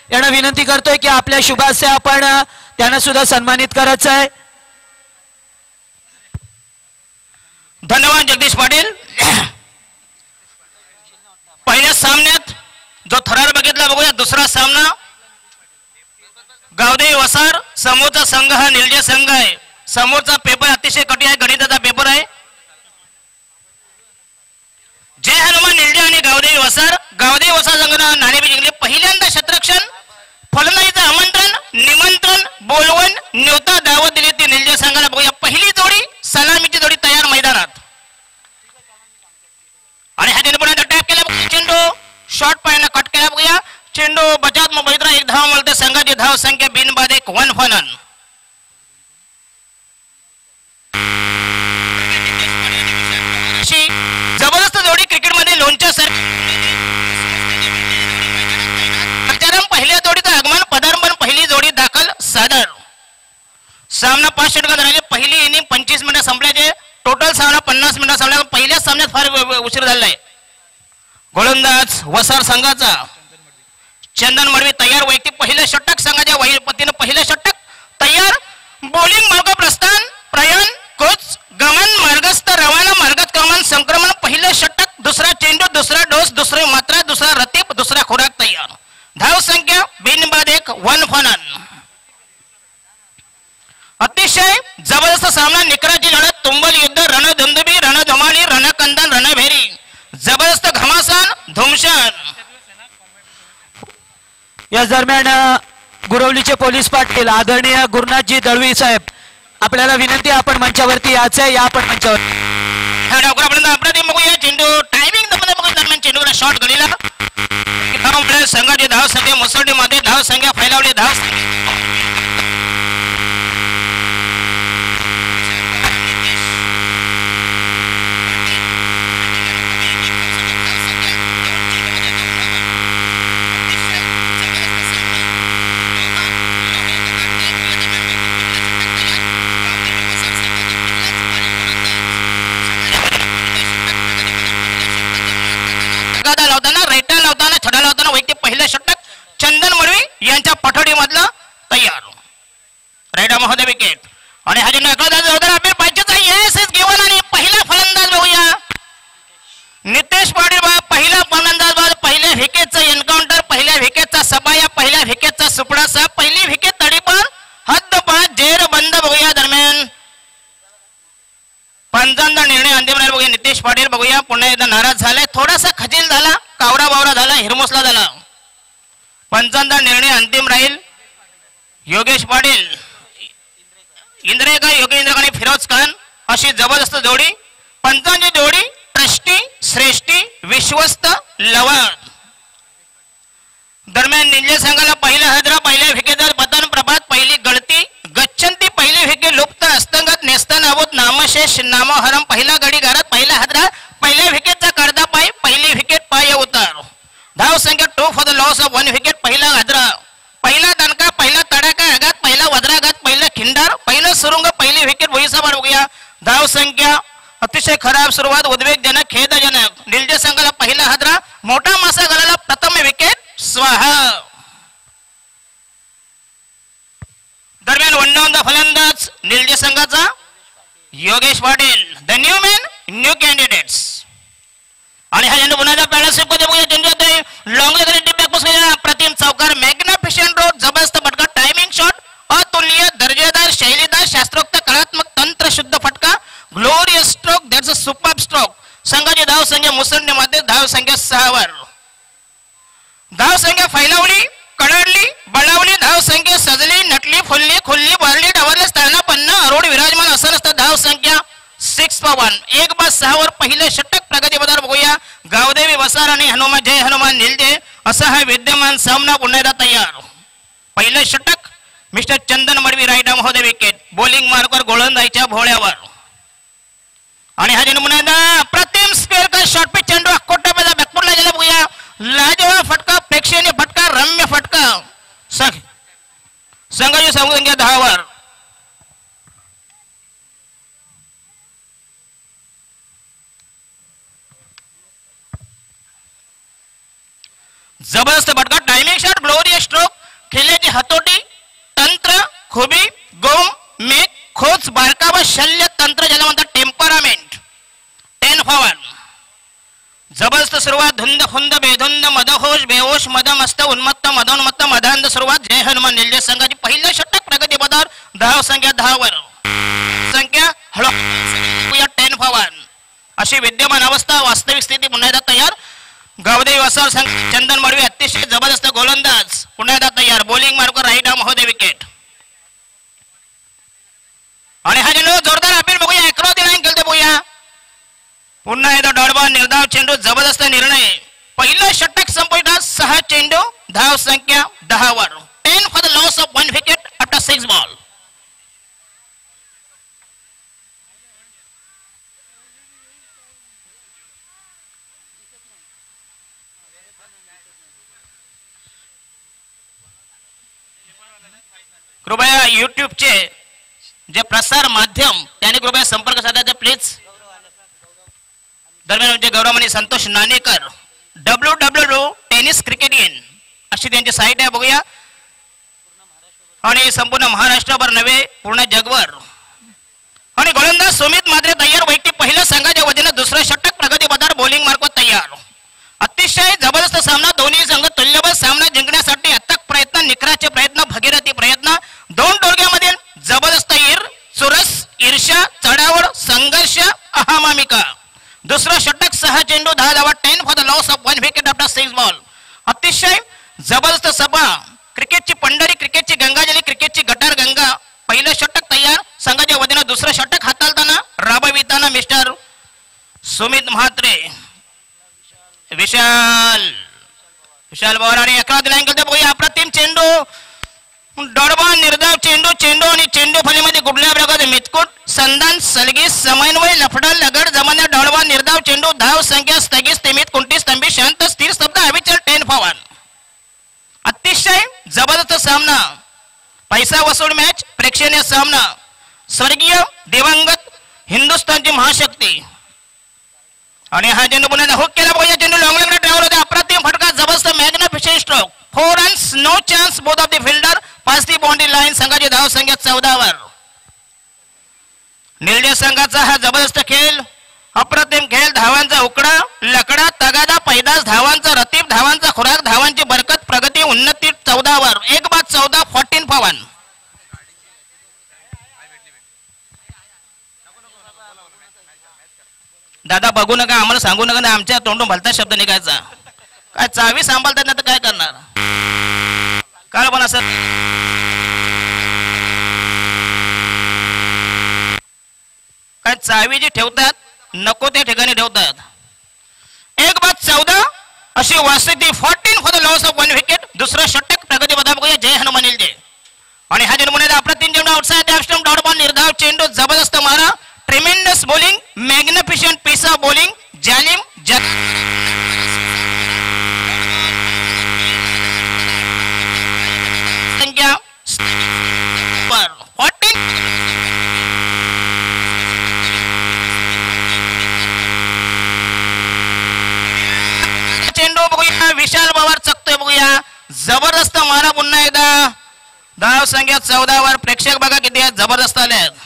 यांना विनंती करतोय की आपल्या शुभास्य आपण त्यांना सुद्धा सन्मानित करायचं आहे. धन्यवाद जगदीश पाटील. पहिल्या सामन्यात जो थरार बघितला बघूया. दुसरा सामना गावदेवी वसार समोरचा संघ हा निलजे संघ आहे. समोरचा पेपर अतिशय कठीण आहे, गणिताचा पेपर आहे. जय हनुमान निलजे आणि गावदेवी वसार. गावदेवी वसार संघानं नाणेफेक जिंकली. पहिल्यांदा शतरक्षण फलंदाजीचं आमंत्रण निमंत्रण बोलवून न्योता दावत दिली ती निलजे संघाला. बघूया पहिली जोडी सलामीची जोडी तयार मैदानात. आणि हा पुन्हा टॅप केला. चेंडू शॉर्ट पायानं कट केला. बघूया चेंडू बचात मोबाईल एक धाव मिळते. संघाची धाव संख्या बिनबाद 1 फलन. जबरदस्त जोडी क्रिकेटमध्ये लोणच्या पहिल्या जोडीचं आगमन पदार्पण पहिली जोडी दाखल सादर. सामना 5 षटकात राहिले. पहिली इनिंग 25 मिनिटं संपल्याचे. टोटल सामना 50 मिनिटं संपला. पहिल्याच सामन्यात फार उशीर झाला आहे. गोलंदाज वसार संघाचा चंदन मडवी तयार. वैयक्तिक पहिलं षटक संघाच्या पतीनं पहिलं षटक तयार. बॉलिंग मार्ग प्रस्थान प्रयाण कोच गमन मार्गस्थ रवाना मार्गात क्रमण संक्रमण. पहिलं षटक दुसरा चेंडू दुसरा डोस दुसरी मात्रा दुसरा रतीप दुसरा खुराक तयार. धाव संख्या बिनबाद 1 फलन. अतिशय जबरदस्त सामना. निकराची लढत तुंबल युद्ध रणधुंदुबी रणधमाली रणकंदन रणभेरी. जबरदस्त घमासान धुमशान. या दरम्यान गुरवलीचे पोलीस पाटील आदरणीय गुरुनाथजी दळवी साहेब आपल्याला विनंती आपण मंचावरती यायचं आहे. या आपण मंचावर. अप्रतिम बघूया चेंडू टायमिंग दरम्यान चेंडूला शॉट गडीला. संघाची धाव संख्या मुसळडीमध्ये धाव संख्या फैलावली. धाव लावताना रेटा लावताना छडा लावताना वैयक्तिक पहिलं षटक चंदन मडवी यांच्या पठडी मधलं तयार. रेडा महोदय विकेट. आणि हा चेंडू आपल्या पाहिजेच आहे. घेऊन आणि पहिला फलंदाज बघूया नितेश पाटील. पहिला फलंदाज बाद. पहिल्या विकेटचा एन्काउंटर पहिल्या विकेटचा सबाया पहिल्या विकेटचा सुपडासा पहिली विकेट तडीपार हद्दपार जेर बंद. बघूया दरम्यान पंचांचा निर्णय अंतिम राहील. बघूया नितेश पाटील बघूया पुन्हा एकदा नाराज झालाय. थोडासा खजील झाला कावरा बावरा झाला हिरमोसला झाला. पंचांचा निर्णय अंतिम राहील. योगेश पाटील इंद्रेकर योगेंद्र आणि फिरोज खान अशी जबरदस्त जोडी. पंचांची जोडी ट्रस्टी श्रेष्ठी विश्वस्त लवण. दरम्यान निलजे संघाला पहिला हजरा पहिल्या विकेटवर पतन प्रभात पहिली गळती गच्छंती पहिली विकेट लुप्त अस्तंगत नेस्तान अबोध नामशेष नामहरम. पहिला गडी घरात पहिला हजरा पहिल्या विकेटचा करदा पाय पहिली विकेट पाय उतार. धाव संख्या 2 for the loss of 1 wicket. पहिला हजरा पहिला दणका पहिला तडाका आघात पहिला वज्राघात पहिला खिंडार पहिलं सुरुंग पहिली विकेट भुईसभा. बघूया धाव संख्या अतिशय खराब सुरुवात उद्वेगजनक खेदजनक. निलजे संघाला पहिला हजरा मोठा मासा घालायला प्रथम विकेट स्वाहा. दरम्यान 1 फलंदाज निलजे संघाचा Yogesh Patil. The new man new candidates. आणि हा चेंडू पुन्हा पॅडा स्वीप करते. बघूया चेंडू लॉंग प्रतिम चौकार मॅग्निफिशंट रोड जबरदस्त फटका टायमिंग शॉट अतुलनीय दर्जेदार शैलीदार शास्त्रोक्त कलात्मक तंत्र शुद्ध फटका glorious stroke that's a super stroke. संघाची धाव संख्या मुसंडीमध्ये धाव संख्या 6 वर. धाव संख्या फैलावली कडडली बळावली. धाव संख्या सजली नटली फुलली खुलली भरली डवरली स्थाना पन्ना अरोड विराजमान असं नसतं. धाव संख्या 6 for 1. 1/6 वर पहिलं षटक प्रगती पदार. बघूया गावदेवी वसार आणि हनुमान जय हनुमान निलजे असा हा विद्यमान सामना पुन्हा एकदा तयार. पहिलं षटक मिस्टर चंदन मडवी राईट महोदय विकेट. बॉलिंग मार्कवर गोलंदाजीच्या भोळ्यावर. आणि हा चेंडू पुन्हा एकदा प्रतिम स्क्वेअर का शॉर्ट पिच चेंडू कोटा पैदा बॅकफुटला गेला. बघूया लाजवाब फटका प्रेक्षणीय फटका रम्य फटका. संघाची संख्या 10 वर. जबरदस्त फटका टायमिंग शॉट ग्लोरियस स्ट्रोक हतोटी तंत्र खुबी गोम मेघ खोच बारका व शल्य तंत्र ज्याला म्हणतात टेम्परामेंट 10 जबरदस्त सुरुवात धुंद फुंद बेधुंद मदहोश बेहोश मदमस्त उन्मत्त मदोन्मत्त मदांध सुरुवात जय हनुमान निर्देश संघाची पहिल्या षटक प्रगती पदावर धाव संख्या 10 वर संख्या हळू 10 अशी विद्यमान अवस्था वास्तविक स्थिती पुन्हा एकदा तयार गावदेवी वसार संघ चंदन मडवी अतिशय जबरदस्त गोलंदाज पुन्हा एकदा तयार बॉलिंग मार्क राईट आर्म महोदय विकेट आणि हा चेंडू जोरदार अपील बघूया आकृती लाईन खेळते बघूया पुन्हा एकदा डॉटबॉल निर्धाव चेंडू जबरदस्त निर्णय पहिलं षटक संपवितात 6 चेंडू धाव संख्या 10 वर 10 for the loss of 1 wicket after 6 ball कृपया यूट्यूबचे जे प्रसार माध्यम त्यांनी कृपया संपर्क साधायचा प्लीज दरम्यान गौरवमणी संतोष नाणेकर www टेनिस क्रिकेटियन अशी त्यांची साईट आहे बघूया आणि संपूर्ण महाराष्ट्रभर नव्हे पूर्ण जगभर आणि गोलंदाज सुमित मात्रे तयार वैयक्तिक पहिल्या संघाच्या वतीने दुसरं षटक प्रगती पदार बॉलिंग मार्फत तयार अतिशय जबरदस्त सामना दोन्ही संघ तुल्यबळ सामना जिंकण्यासाठी अथक प्रयत्न निकराचे प्रयत्न भगीरथी प्रयत्न दोन टोळक्यामधील जबरदस्त चुरस ईर्ष्या चढावड संघर्ष अहमामिका दुसरं षटक 6 चेंडू 10 धावा 10 for the loss of 1 wicket after 6 ball अतिशय जबरदस्त सभा क्रिकेटची पंढरी क्रिकेटची गंगाजली क्रिकेटची गटार गंगा पहिलं षटक तयार संघाच्या वतीने दुसरं षटक हाताळताना राबविताना मिस्टर सुमित म्हात्रे विशाल पवार आणि 11 लाईन करते बघूया अप्रतिम चेंडू डॉटबॉल निर्धाव चेंडू चेंडू आणि चेंडू फलीमध्ये कुठल्या प्रकारचे मितकूट संधान सलगी समन्वय लफडा लगड जमान्या डॉटबॉल निर्धाव चेंडू धाव संख्या स्थगित स्थिमित कुंठी स्तंभित शांत स्थिर स्तब्ध अविचल 10 फॉर 1 अतिशय जबरदस्त सामना पैसा वसूल मॅच प्रेक्षणीय सामना स्वर्गीय दिवंगत हिंदुस्थानची महाशक्ती आणि हा चेंडू पुन्हा हुक केला बघूया चेंडू लॉंग लेगला ट्रॅव्हल होते अप्रतिम फटका जबरदस्त magnificent stroke 4 runs no chance both of the fielder past the boundary line संघाची धाव संख्या 14 वर निर्णय संघाचा हा जबरदस्त खेळ अप्रतिम खेळ धावांचा उकडा लकडा तगादा पैदास धावांचा रतीब धावांचा खुराक धावांची बरकत प्रगती उन्नती 14 वर 1/14 14 फॉर 1 दादा बघू नका आम्हाला सांगू नका ना आमच्या तोंडून भलता शब्द निघायचा काय चावी सांभाळतात ना तर काय करणार काल पण असं काय चावी जी ठेवतात नको त्या ठिकाणी ठेवतात 1/14 अशी वास्तविक 14 for the loss of 1 wicket दुसरं षटक प्रगती पदा बघूया जय हनुमान जय आणि हा चेंडू अप्रतिम चेंडू outside the stump dot ball निर्धाव चेंडू जबरदस्त मारा tremendous bowling magnificent piece of bowling जालिम संख्या 14 चेंडू बघूया विशाल पवार चकतोय बघूया जबरदस्त मारा पुन्हा एकदा धाव संख्या 14 वर प्रेक्षक बघा किती आहेत जबरदस्त आले आहेत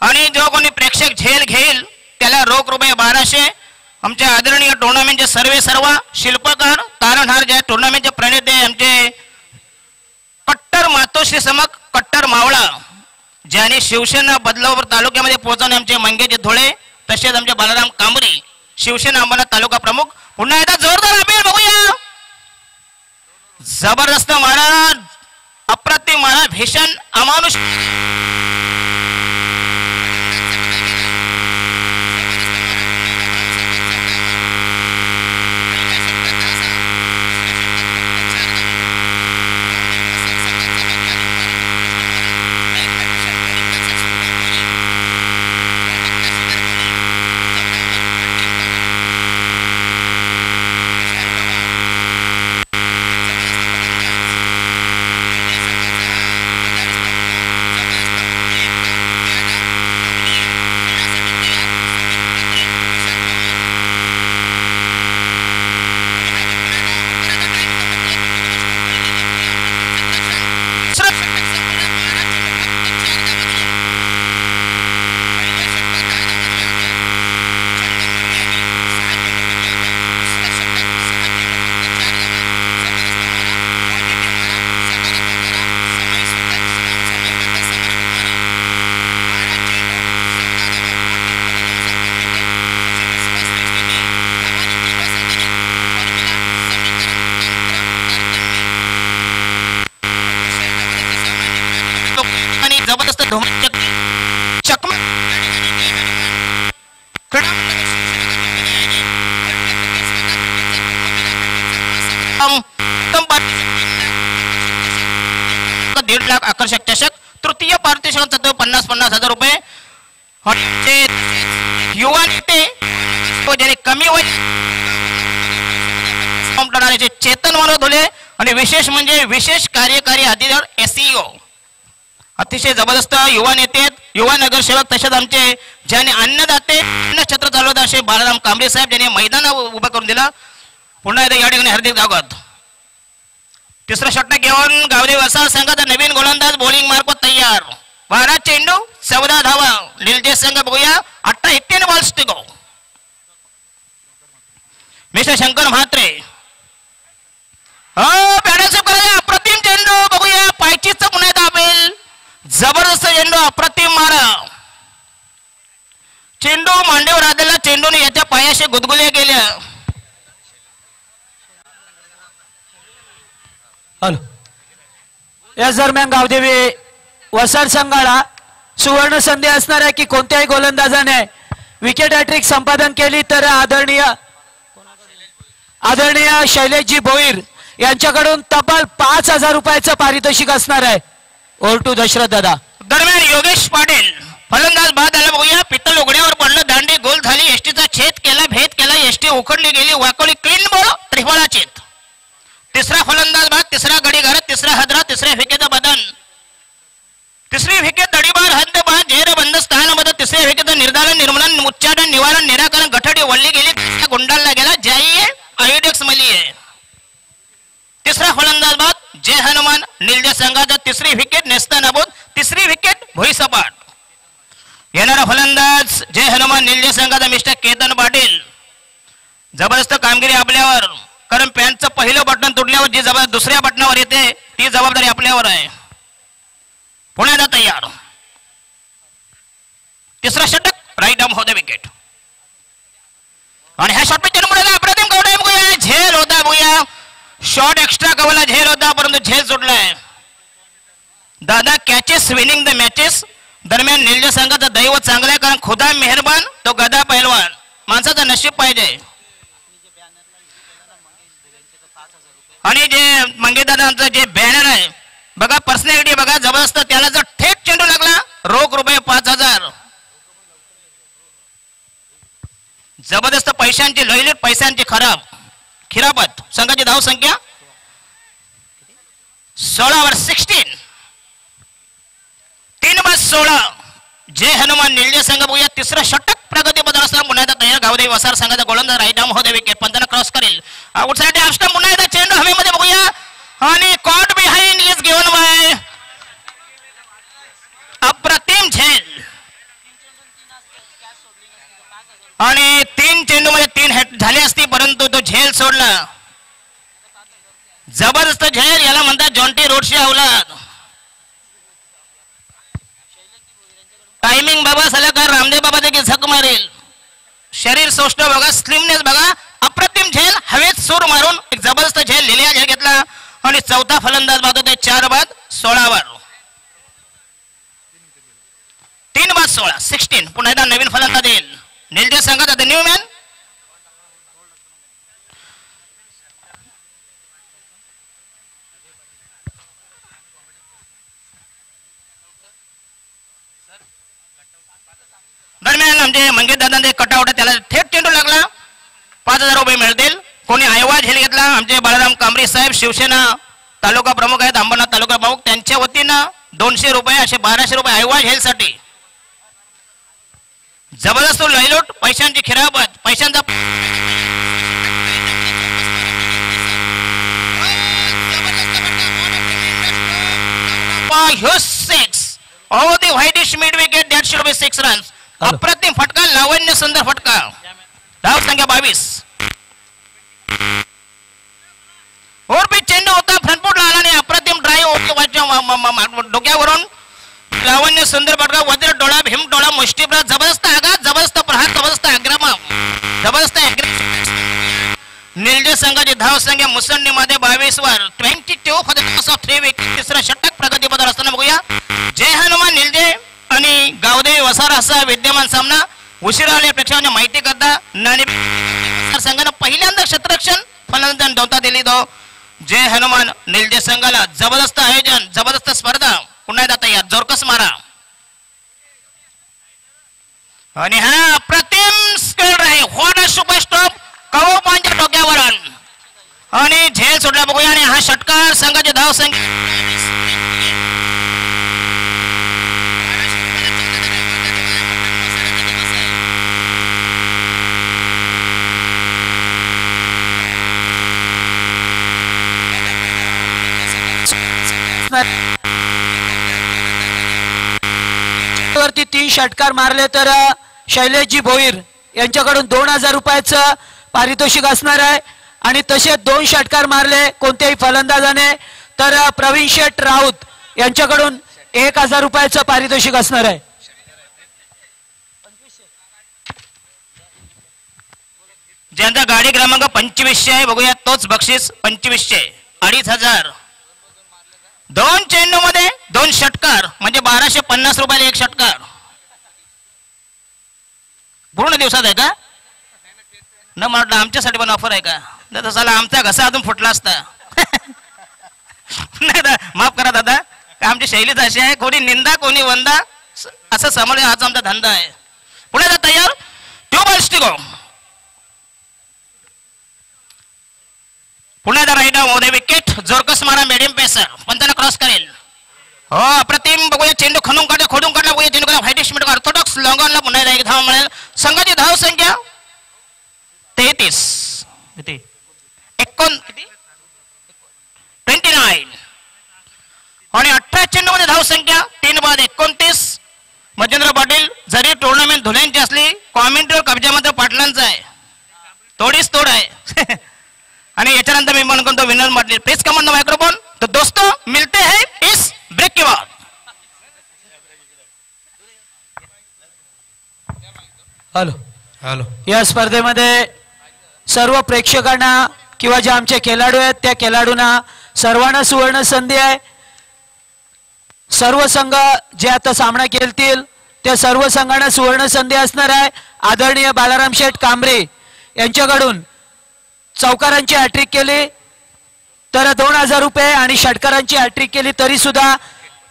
आणि जो कोणी प्रेक्षक झेल घेईल त्याला रोख रुपये 1200 आमच्या आदरणीय टुर्नामेंटचे सर्व शिल्पकार तारणहार ज्या टुर्नामेंटचे प्रणेते आमचे कट्टर मातोश्री समक कट्टर मावळा ज्यांनी शिवसेना बदलापूर तालुक्यामध्ये पोहोचवणे आमचे मंगेजी धोळे तसेच आमचे बालाराम कांबरी शिवसेना अंबरनाथ तालुका प्रमुख पुन्हा एकदा जोरदार अपील बघूया जबरदस्त मारा अप्रतिम मारा भीषण अमानुष प्रथम 1.5 लाख आकर्षक चषक, तृतीय पारितोषिक 50,000 रुपये. युवा नेते ज्याने कमी वय चेतन मानव धुले आणि विशेष म्हणजे विशेष कार्यकारी अधिकारी SEO. अतिशय जबरदस्त युवा नेते आहेत, युवा नगरसेवक. तसेच आमचे ज्याने अन्नदाते छत्र चालवत असे बाळाराम कांबळे साहेब ज्यांनी मैदान उभं करून दिलं. पुन्हा एकदा या ठिकाणी हार्दिक स्वागत. तिसरा षटक घेऊन गावदेवी वसार संघाचा नवीन गोलंदाज बॉलिंग मार्फत तयार. 12 चेंडू 14 धावा. निलजे संघ बघूया 18 balls to go. Mister Shankar Mhatre अप्रतिम चेंडू बघूया. पायचीच पुन्हा दाबेल. जबरदस्त चेंडू, अप्रतिम मारा. चेंडू मांडीवर आलेला चेंडूने याच्या पायाशी गुदगुल्या गेल्या. या दरम्यान गावदेवी वसार संघाला सुवर्ण संधी असणार आहे की कोणत्याही गोलंदाजाने विकेट हॅट्रिक संपादन केली तर आदरणीय शैलेशजी भोईर यांच्याकडून तब्बल 5,000 रुपयाचं पारितोषिक असणार आहे. ओव्हर टू दशरथ दादा. दरम्यान योगेश पाटील फलंदाज बाद आला बघूया. पित्तल उघड्यावर पडलं, दांडी गोल झाली, एसटीचा छेद केला, भेद केला, एसटी उखडली गेली, वाकवली, क्लीन बॉल, त्रिफळा छेद. तिसरा फलंदाज बाद, तिसरा गडी घरात, तिसरा हदरा, तिसऱ्या विकेटचं बदन, तिसरी विकेट दडीबार हद्द बाद झेर बंद स्थानामध्ये, तिसऱ्या विकेटचं निर्धारण निर्मूलन उच्चाटन निवारण निराकरण गठडी वळली गेली, गुंडाळला गेला, जाई आयोडेक्स मली आहे. तिसरा फलंदाज बाद जय हनुमान निलजे संघाचा, तिसरी विकेट नेस्तानाबूत, तिसरी विकेट भुईसपाट. येणारा फलंदाज जय हनुमान निलजे संघाचा मिस्टर केतन पाटील. जबरदस्त कामगिरी आपल्यावर, कारण पॅन्टचं पहिलं बटन तुटल्यावर जी जबाबदारी दुसऱ्या बटनावर येते ती जबाबदारी आपल्यावर आहे. पुण्याला तयार. तिसरा षटक राईट आर्म होता विकेट. आणि ह्या शॉट पिचर मुळे अप्रतिम कवडा बघूया. झेल होता बघूया. शॉट एक्स्ट्रा कवला झेल होता परंतु झेल सुटलाय. दादा कॅचेस विनिंग द मॅचेस. दरम्यान निलजे संघाचं दैव चांगलं आहे, कारण खुदा मेहरबान तो गदा पैलवान. माणसाचं नशीब पाहिजे. आणि जे मंगेदादांचं जे बॅनर आहे बघा, पर्सनॅलिटी बघा जबरदस्त. त्याला जर थेट चेंडू लागला रोख रुपये 5,000. जबरदस्त पैशांची लयलूट, पैशांची खिरापत. संघाची धाव संख्या 16 16. 3/16. जय हनुमान निलजे संघ बघूया. तिसरं षटक प्रगती बदल असताना पुन्हा एकदा तयार. गावदेवी वसार संघाचा गोलंदाज राईट आर्म होते विकेट. पंचांना क्रॉस करेल. आउटसाइड ऑफ पुन्हा एकदा चेंडू हवेमध्ये बघूया. आणि caught behind is given by अप्रतिम झेल. आणि 3 चेंडू मध्ये 3 हिट झाले असती परंतु तो झेल सोडला. जबरदस्त झेल. याला म्हणतात जॉन्टी रोडशी अवलाद. टायमिंग बाबा सलाहकार रामदेव बाबा देखील झक मारेल. शरीर सौष्ठ बघा, स्लिमनेस बघा. अप्रतिम झेल हवेत सूर मारून एक जबरदस्त झेल लिहिल्या झेल घेतला. आणि चौथा फलंदाज बाद होते 4/16. 3/16 16. पुन्हा एकदा नवीन फलंदाज येईल निलजे संघाचा द न्यू मॅन. दरम्यान आमचे मंगेशदादांचे कटआउट त्याला थेट चेंडू लागला. 5,000 रुपये मिळतील. कोणी आयवा झेल घेतला आमचे बाळाराम कांबळे साहेब शिवसेना तालुका प्रमुख आहेत, अंबरनाथ तालुका प्रमुख, त्यांच्या वतीनं 200 रुपये असे 1200 रुपये आयवा झेलसाठी. जबरदस्त लयलूट, पैशांची खिरापत, पैशांचा whitish mid wicket. That should be 6 runs. अप्रतिम फटका, लावण्य सुंदर फटका. धाव संख्या 22. और भी चेंडू होता फ्रंटफुट आला आणि अप्रतिम ड्राईव्ह डोक्यावरून लावण्य सुंदर फटका. वज्र डोळा, भीम डोळा, मुष्टीप्रहार, जबरदस्त आघात, जबरदस्त प्रहार, जबरदस्त आक्रमण, जबरदस्त निलजे संघाची धाव संख्या मुसंडीमध्ये 22 वर. 22 for the loss of 3 wicket. तिसरा षटक प्रगती बदल असताना बघूया. जय हनुमान निलजे आणि गावदेवी वसार असा विद्यमान सामना. उशिरा आल्या प्रेक्षकांना माहिती करता नाणी संघानं पहिल्यांदा क्षेत्ररक्षण फलंदाज नव्हता दिली तो. जय हनुमान निलजे संघाला जबरदस्त आयोजन, जबरदस्त स्पर्धा. पुन्हा एकदा तयार, जोरकस मारा. आणि हा अप्रतिम स्किल आहे. व्हॉट अ सुपर स्टॉप कवपांच्या डोक्यावरून आणि झेल सोडला बघूया. आणि हा षटकार संघाचे धाव संख्या वरती 3 षटकार मारले तर शैलेशजी भोईर यांच्याकडून 2000 रुपयाचं पारितोषिक असणार आहे. आणि तसे 2 षटकार मारले कोणत्याही फलंदाजाने तर प्रवीण शेठ राऊत यांच्याकडून 1000 रुपयाचं पारितोषिक असणार आहे. ज्यांचा गाडी क्रमांक 2500 आहे बघूया, तोच बक्षीस 2500, 2500. 2 चेंडू मध्ये 2 षटकार म्हणजे 1250 रुपयाला 1 षटकार. पूर्ण दिवसात आहे का? न म्हटलं आमच्यासाठी पण ऑफर आहे का? तर तसाला आमचा घसा अजून फुटला असता. नाही माफ करा दादा, आमची शैलीच अशी आहे, कोणी निंदा कोणी वंदा असं समोर हाच आमचा धंदा आहे. पुढे तयार, ट्यूबल स्टिको. पुन्हा राईट मध्ये विकेट, जोरकस मारा मीडियम पेसर, पंचाला क्रॉस करेल. हो अप्रतिम बघूया, चेंडू खणून काढला, खोडून काढला बघूया, चेंडू काढला व्हाईट मिनिट ऑर्थोडॉक्स लॉंगॉनला पुन्हा एक धाव मिळेल. संघाची धाव संख्या 33 किती 29 आणि 18 चेंडू मध्ये धाव संख्या 3 बाद 29. मजेंद्र पाटील जरी टुर्नामेंट धुल्यांची असली, कॉमेंट्रीवर कब्जामध्ये पाटलांचा आहे, तोडीच तोड आहे. आणि याच्यानंतर मी म्हणतो winner Patil please come on the microphone. तो दोस्तों मिलते हैं इस ब्रेक के बाद. Hello hello. या स्पर्धेमध्ये सर्व प्रेक्षकांना किंवा जे आमचे खेळाडू आहेत त्या खेळाडूंना सर्वांना सुवर्ण संधी आहे. सर्व संघ जे आता सामना खेळतील त्या सर्व संघांना सुवर्ण संधी असणार आहे. आदरणीय बालाराम शेठ कांबरे यांच्याकडून चौकारांची हॅट्रिक केली तर 2000 रुपये आणि षटकारांची हॅट्रिक केली तरी सुद्धा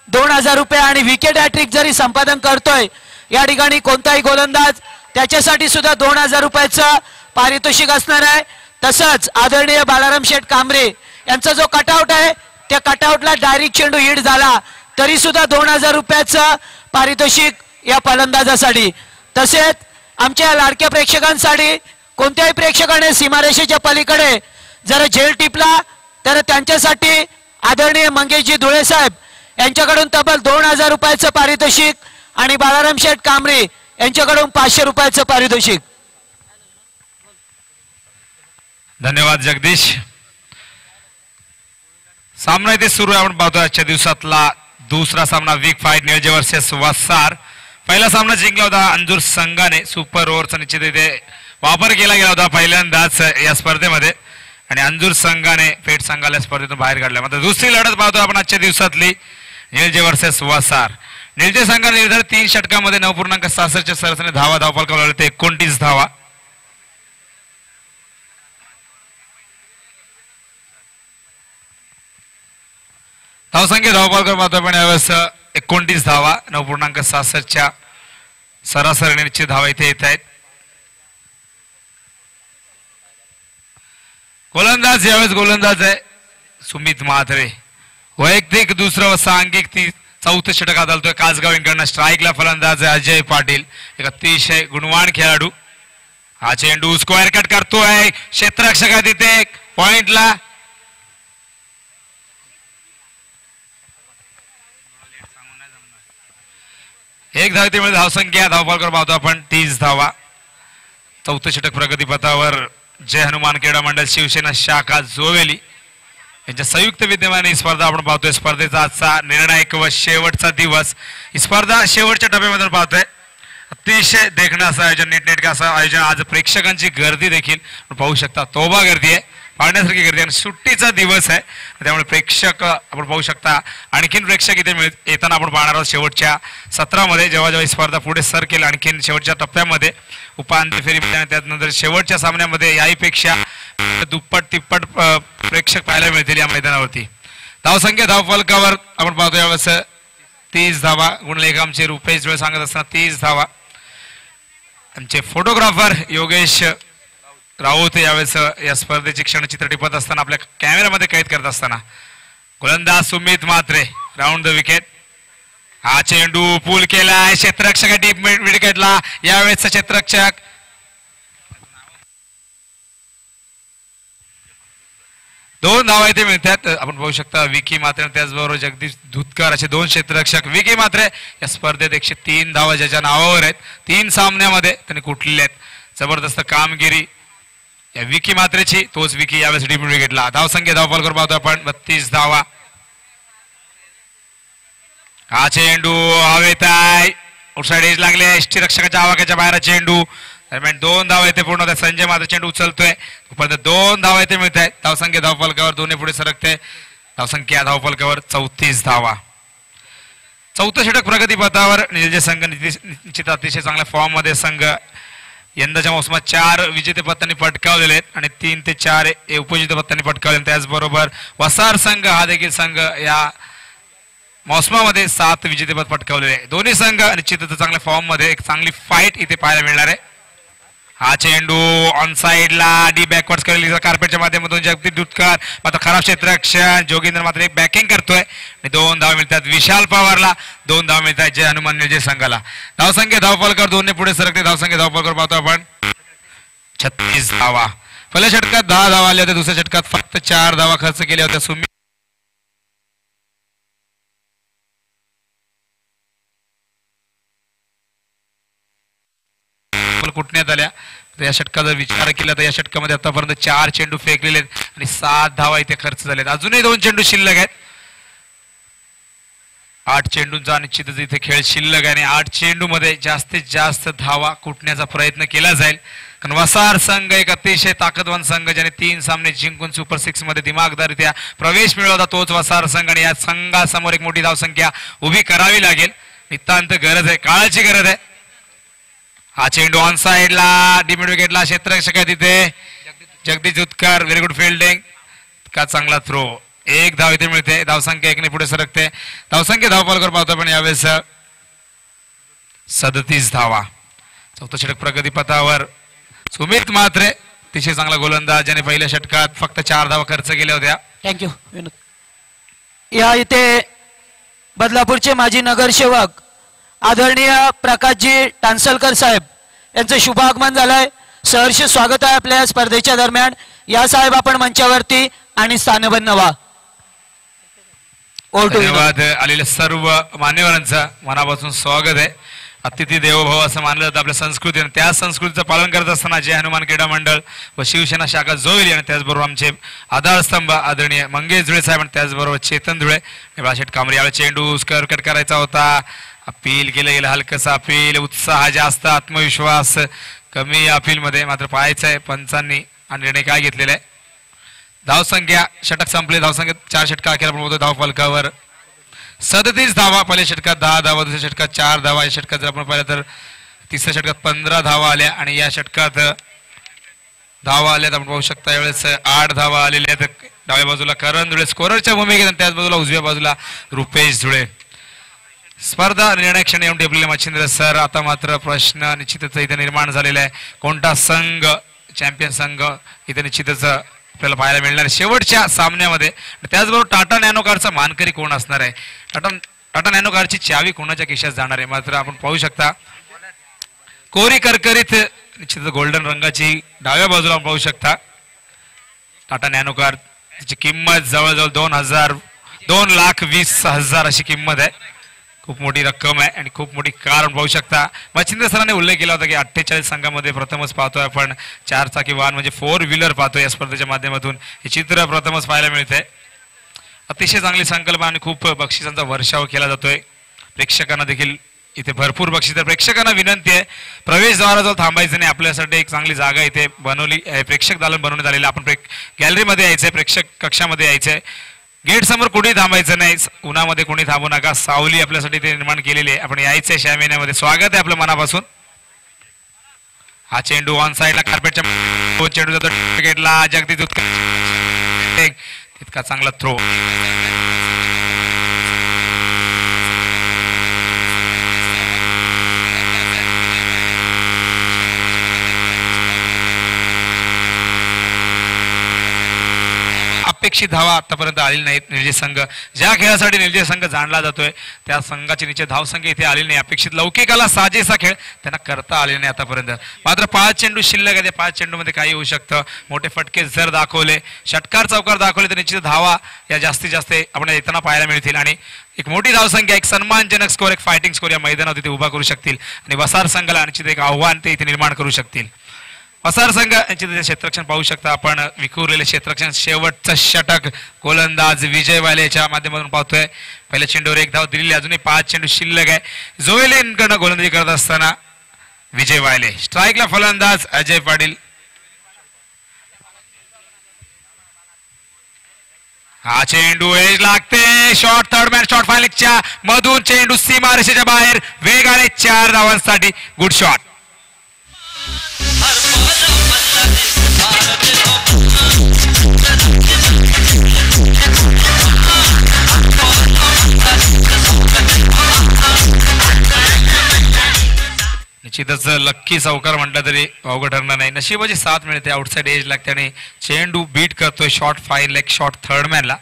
2000 रुपये आणि विकेट हॅट्रिक जरी संपादन करतोय या ठिकाणी कोणताही गोलंदाज त्याच्यासाठी सुद्धा 2000 रुपयाचं पारितोषिक असणार आहे. तसंच आदरणीय बालाराम शेठ कांबरे यांचा जो कटआउट आहे त्या कटआउटला डायरेक्ट चेंडू हिट झाला तरी सुद्धा 2000 रुपयाचं पारितोषिक या फलंदाजासाठी. तसेच आमच्या लाडक्या प्रेक्षकांसाठी कोणत्याही प्रेक्षकाने सीमारेषेच्या पलीकडे जर झेल टिपला तर त्यांच्यासाठी आदरणीय मंगेशजी धुळे साहेब यांच्याकडून तब्बल 2000 रुपयाचं पारितोषिक आणि बालाराम शेठ कांबरे यांच्याकडून 500 रुपयाचं पारितोषिक. धन्यवाद जगदीश. सामना इथे सुरू आहे. आपण पाहतो आजच्या दिवसातला दुसरा सामना वीक फाईट निळजे वर्सेस वसार. पहिला सामना जिंकला होता अंजूर संघाने. सुपर ओव्हरचा निश्चित इथे वापर केला गेला होता पहिल्यांदाच या स्पर्धेमध्ये आणि अंजूर संघाने पेठ संघाला स्पर्धेतून बाहेर काढला. मात्र दुसरी लढत पाहतो आपण आजच्या दिवसातली निळजे वर्सेस वसार. निळजे संघाने निर्धारित 3 षटकामध्ये 9.66 सरासरीने धावा धावफलकावर लावले ते 29 धावा. धावसंख्या धावफलकावर मात्र आपण यावेळेस 29 धावा 9.66च्या सरासरीने निश्चित धावा इथे येत आहेत. गोलंदाज यावेळेस गोलंदाज आहे सुमित म्हात्रे. वैयक्तिक दुसरं व सांघिक 4थं षटक आदळतोय कासगाव इंकडनं. स्ट्राईकला फलंदाज आहे अजय पाटील, एक अतिशय गुणवान खेळाडू. हा चेंडू स्क्वेअर कट करतोय, क्षेत्ररक्षक आहे तिथे पॉइंटला. एक धाव मिळेल. धावसंख्या धावफलकावर पाहतो आपण 30 धावा. 4थं षटक प्रगतीपथावर. जय हनुमान क्रीडा मंडळ शिवसेना शाखा जोवेली यांच्या संयुक्त विद्यमाने ही स्पर्धा आपण पाहतोय. स्पर्धेचा आजचा निर्णायक व शेवटचा दिवस. ही स्पर्धा शेवटच्या टप्प्यामध्ये पाहतोय. अतिशय देखणं असं आयोजन, नीटनेटकं असं आयोजन. आज प्रेक्षकांची गर्दी देखील पाहू शकता, तोबा गर्दी आहे, पाहण्यासारखी गर्दी. आणि सुट्टीचा दिवस आहे त्यामुळे प्रेक्षक आपण पाहू शकता. आणखीन प्रेक्षक इथे येताना आपण पाहणार आहोत शेवटच्या सत्रामध्ये जेव्हा जेव्हा ही स्पर्धा पुढे सर केली. आणखीन शेवटच्या टप्प्यामध्ये उपांत्य फेरी त्यानंतर शेवटच्या सामन्यामध्ये याहीपेक्षा दुप्पट तिप्पट प्रेक्षक पाहायला मिळतील या मैदानावरती. धावसंख्या धावफलकावर आपण पाहतो यावेळेस 30 धावा. गुणलेख आमचे रुपेश वेळ सांगत असताना 30 धावा. आमचे फोटोग्राफर योगेश राऊत यावेळेस या स्पर्धेचे क्षणचित्र टिपत असताना आपल्या कॅमेऱ्यामध्ये कैद करत असताना. गोलंदाज Sumit Mhatre round the wicket. हा चेंडू पूल केलाय क्षेत्ररक्षक डीप विकेटला. यावेळेस क्षेत्ररक्षक दोन धावा इथे मिळतात. आपण पाहू शकता विकी म्हात्रे त्याचबरोबर जगदीश धुतकर असे दोन क्षेत्ररक्षक. विकी म्हात्रे या स्पर्धेत 103 धावा ज्याच्या नावावर आहेत. 3 सामन्यामध्ये त्यांनी कुठलेले आहेत. जबरदस्त कामगिरी या विकी म्हात्रेची. तोच विकी यावेळेस डीप विकेटला. धावसंख्या धावफलकावर पाहतो आपण 32 धावा. हा चेंडू हवेत आहे. आउटसाइड एज लागले. यष्टीरक्षकाच्या आवाक्याच्या बाहेर चेंडू. दरम्यान 2 धावा येथे पूर्ण होतात. संजय मात्र चेंडू उचलतोय. तोपर्यंत 2 धावा येथे मिळत आहेत. धावसंख्या धावफलकावर दोन्ही पुढे सरकते. धावसंख्या धावफलकावर 34 धावा. चौथं षटक प्रगतीपथावर निलजे संघ निश्चित अतिशय चांगल्या फॉर्म मध्ये संघ यंदाच्या मोसमात 4 विजेतेपदांनी पटकावलेले आहेत आणि 3 ते 4 उपविजेतेपदांनी पटकावले. त्याचबरोबर वसार संघ हा देखील संघ या मोसमामध्ये 7 विजेतेपद पटकावलेले आहे. दोन्ही संघ निश्चितच चांगल्या फॉर्म मध्ये एक चांगली फाईट इथे पाहायला मिळणार आहे. हा चेंडू ऑन साइडला डी बॅकवर्ड्स करेल कार्पेटच्या माध्यमातून जगदीश धुतकर मात्र खराब क्षेत्ररक्षण. जोगिंद्र मात्र एक बॅकिंग करतोय आणि 2 धावा मिळतात. विशाल पवारला 2 धावा मिळतात. जय हनुमान निलजे संघाला. धावसंख्या धावफलकावर दोन्ही पुढे सरकते. धावसंख्या धावफलकावर पाहतो आपण 36 धावा. पहिल्या षटकात 10 धावा आल्या होत्या. दुसऱ्या षटकात फक्त 4 धावा खर्च केल्या होत्या. सुमित कुटण्यात आल्या. या षटकाचा विचार केला तर या षटकामध्ये आतापर्यंत 4 चेंडू फेकलेले आहेत आणि 7 धावा इथे खर्च झालेत. अजूनही 2 चेंडू शिल्लक आहेत. 8 चेंडूंचा निश्चितच इथे खेळ शिल्लक आहे आणि 8 चेंडू मध्ये जास्तीत जास्त धावा कुटण्याचा प्रयत्न केला जाईल. कारण वसार संघ एक अतिशय ताकदवान संघ ज्याने 3 सामने जिंकून सुपर 6 मध्ये दिमागदारीत्या प्रवेश मिळवला होता तोच वसार संघ आणि या संघासमोर एक मोठी धावसंख्या उभी करावी लागेल. नितांत गरज आहे. काळाची गरज आहे. हा चेंडू ऑन साइडला डिमिड विकेटला. क्षेत्ररक्षक आहे तिथे Jagdish Dhutkar. Very good fielding. का चांगला थ्रो. 1 धाव इथे मिळते. धावसंख्या 1 ने पुढे सरकते. धावसंख्या धावफलकावर पाहतो पण यावेळेस 37 धावा. चौथं षटक प्रगतीपथावर सुमित म्हात्रे अतिशय चांगला गोलंदाज ज्याने पहिल्या षटकात फक्त 4 धावा खर्च केल्या होत्या. थँक्यू विनोद. या इथे बदलापूरचे माजी नगरसेवक आदरणीय प्रकाशजी टांसलकर साहेब यांचं शुभ आगमन झालंय. सहर्ष स्वागत आहे आपल्या स्पर्धेच्या दरम्यान. या साहेब आपण मंचावरती आणि स्थानबद्ध व्हा. धन्यवाद. आलेल्या सर्व मान्यवरांचं मनापासून स्वागत आहे. अतिथी देवोभव असं मानलं जातं आपल्या संस्कृतीने. त्या संस्कृतीचं पालन करत असताना जय हनुमान क्रीडा मंडळ व शिवसेना शाखा जोवेली आणि त्याचबरोबर आमचे आधारस्तंभ आदरणीय मंगेश धुळे साहेब आणि त्याचबरोबर चेतन धुळे बाशेट कांबरे. यावेळी चेंडू स्क्वेअर कट करायचा होता. अपील केलं गेलं. हलकसा अपील. उत्साह जास्त आत्मविश्वास कमी अपील मध्ये मात्र पाहायचं आहे पंचांनी हा निर्णय काय घेतलेला आहे. धावसंख्या षटक संपले. धावसंख्या 4 षटका अखेर आपण बोलतो. धावफलकावर 37 धावा. पहिल्या षटकात 10 धावा. दुसऱ्या षटकात 4 धावा. या षटकात जर आपण पाहिलं तर तिसऱ्या षटकात 15 धावा आल्या आणि या षटकात धावा आल्यात आपण पाहू शकता. यावेळेस 8 धावा आलेल्या आहेत. डाव्या बाजूला करण धुळे स्कोररच्या भूमिकेत आणि त्याच बाजूला उजव्या बाजूला रुपेश धुळे. स्पर्धा निर्णय क्षणी येऊन टेपलेले मच्छिंद्र सर. आता मात्र प्रश्न निश्चितच इथे निर्माण झालेला आहे. कोणता संघ चॅम्पियन संघ इथे निश्चितच आपल्याला पाहायला मिळणार शेवटच्या सामन्यामध्ये. त्याचबरोबर टाटा नॅनो कारचा मानकरी कोण असणार आहे. टाटा नॅनो कारची चावी कोणाच्या खिशात जाणार आहे. मात्र आपण पाहू शकता कोरी करकरीत निश्चितच गोल्डन रंगाची डाव्या बाजूला पाहू शकता टाटा नॅनो कार. त्याची किंमत जवळजवळ 2,20,000 अशी किंमत आहे. खूप मोठी रक्कम आहे आणि खूप मोठी कार पाहू शकता. मच्छिंद्र सरांनी उल्लेख केला होता की 48 संघामध्ये प्रथमच पाहतोय आपण 4 चाकी वाहन म्हणजे 4 व्हीलर पाहतोय या स्पर्धेच्या माध्यमातून. हे चित्र प्रथमच पाहायला मिळतंय. अतिशय चांगली संकल्पना आणि खूप बक्षिसांचा वर्षाव केला जातोय. प्रेक्षकांना देखील इथे भरपूर बक्षीस. तर प्रेक्षकांना विनंती आहे प्रवेशद्वाराजवळ थांबायचं नाही. आपल्यासाठी एक चांगली जागा इथे बनवली. प्रेक्षक दालन बनवण्यात आलेलं. आपण गॅलरीमध्ये यायचंय. प्रेक्षक कक्षामध्ये यायचंय. गेट समोर कोणी थांबायचं नाही. उन्हामध्ये कोणी थांबू नका. सावली आपल्यासाठी ते निर्माण केलेली आहे. आपण यायचंय 6 महिन्यामध्ये. स्वागत आहे आपलं मनापासून. हा चेंडू ऑन साइडला कार्पेटच्या चेंडू जातो विकेटला. जगदीश तितका चांगला थ्रो. अपेक्षित धावा आतापर्यंत आलेली नाहीत. निर्जय संघ ज्या खेळासाठी निर्जय संघ जाणला जातोय त्या संघाची निश्चित धावसंख्या इथे आलेली नाही. अपेक्षित लौकिकाला साजेसा खेळ त्यांना करता आलेला नाही आतापर्यंत. मात्र 5 चेंडू शिल्लक आहे. 5 चेंडू मध्ये काही होऊ शकतं. मोठे फटके जर दाखवले, षटकार चौकार दाखवले तर निश्चित धावा या जास्तीत जास्त आपण येताना पाहायला मिळतील आणि एक मोठी धावसंख्या, एक सन्मानजनक स्कोर, एक फायटिंग स्कोर या मैदानात इथे उभा करू शकतील आणि वसार संघाला निश्चित एक आव्हान ते इथे निर्माण करू शकतील. वसार संघ यांचे क्षेत्ररक्षण पाहू शकता आपण. विखुरलेले क्षेत्ररक्षण. शेवटचं षटक गोलंदाज विजय वालेच्या माध्यमातून पाहतोय. पहिल्या चेंडूवर 1 धाव दिलेली, अजूनही 5 चेंडू शिल्लक आहे. जोएलेनकडनं गोलंदाजी करत असताना विजय वाले. स्ट्राईकला फलंदाज अजय पाटील. हा चेंडू एज लागते. शॉट थर्ड मॅन शॉट फायनलच्या मधून चेंडू सीमारेषेच्या बाहेर वेगाने 4 धावांसाठी. Good shot. निश्चितच लक्की चौकार म्हटलं तरी अवघड ठरणार नाही. नशिबाची साथ मिळते. आउटसाइड एज लागते आणि चेंडू बीट करतोय shot fine leg shot third मॅनला.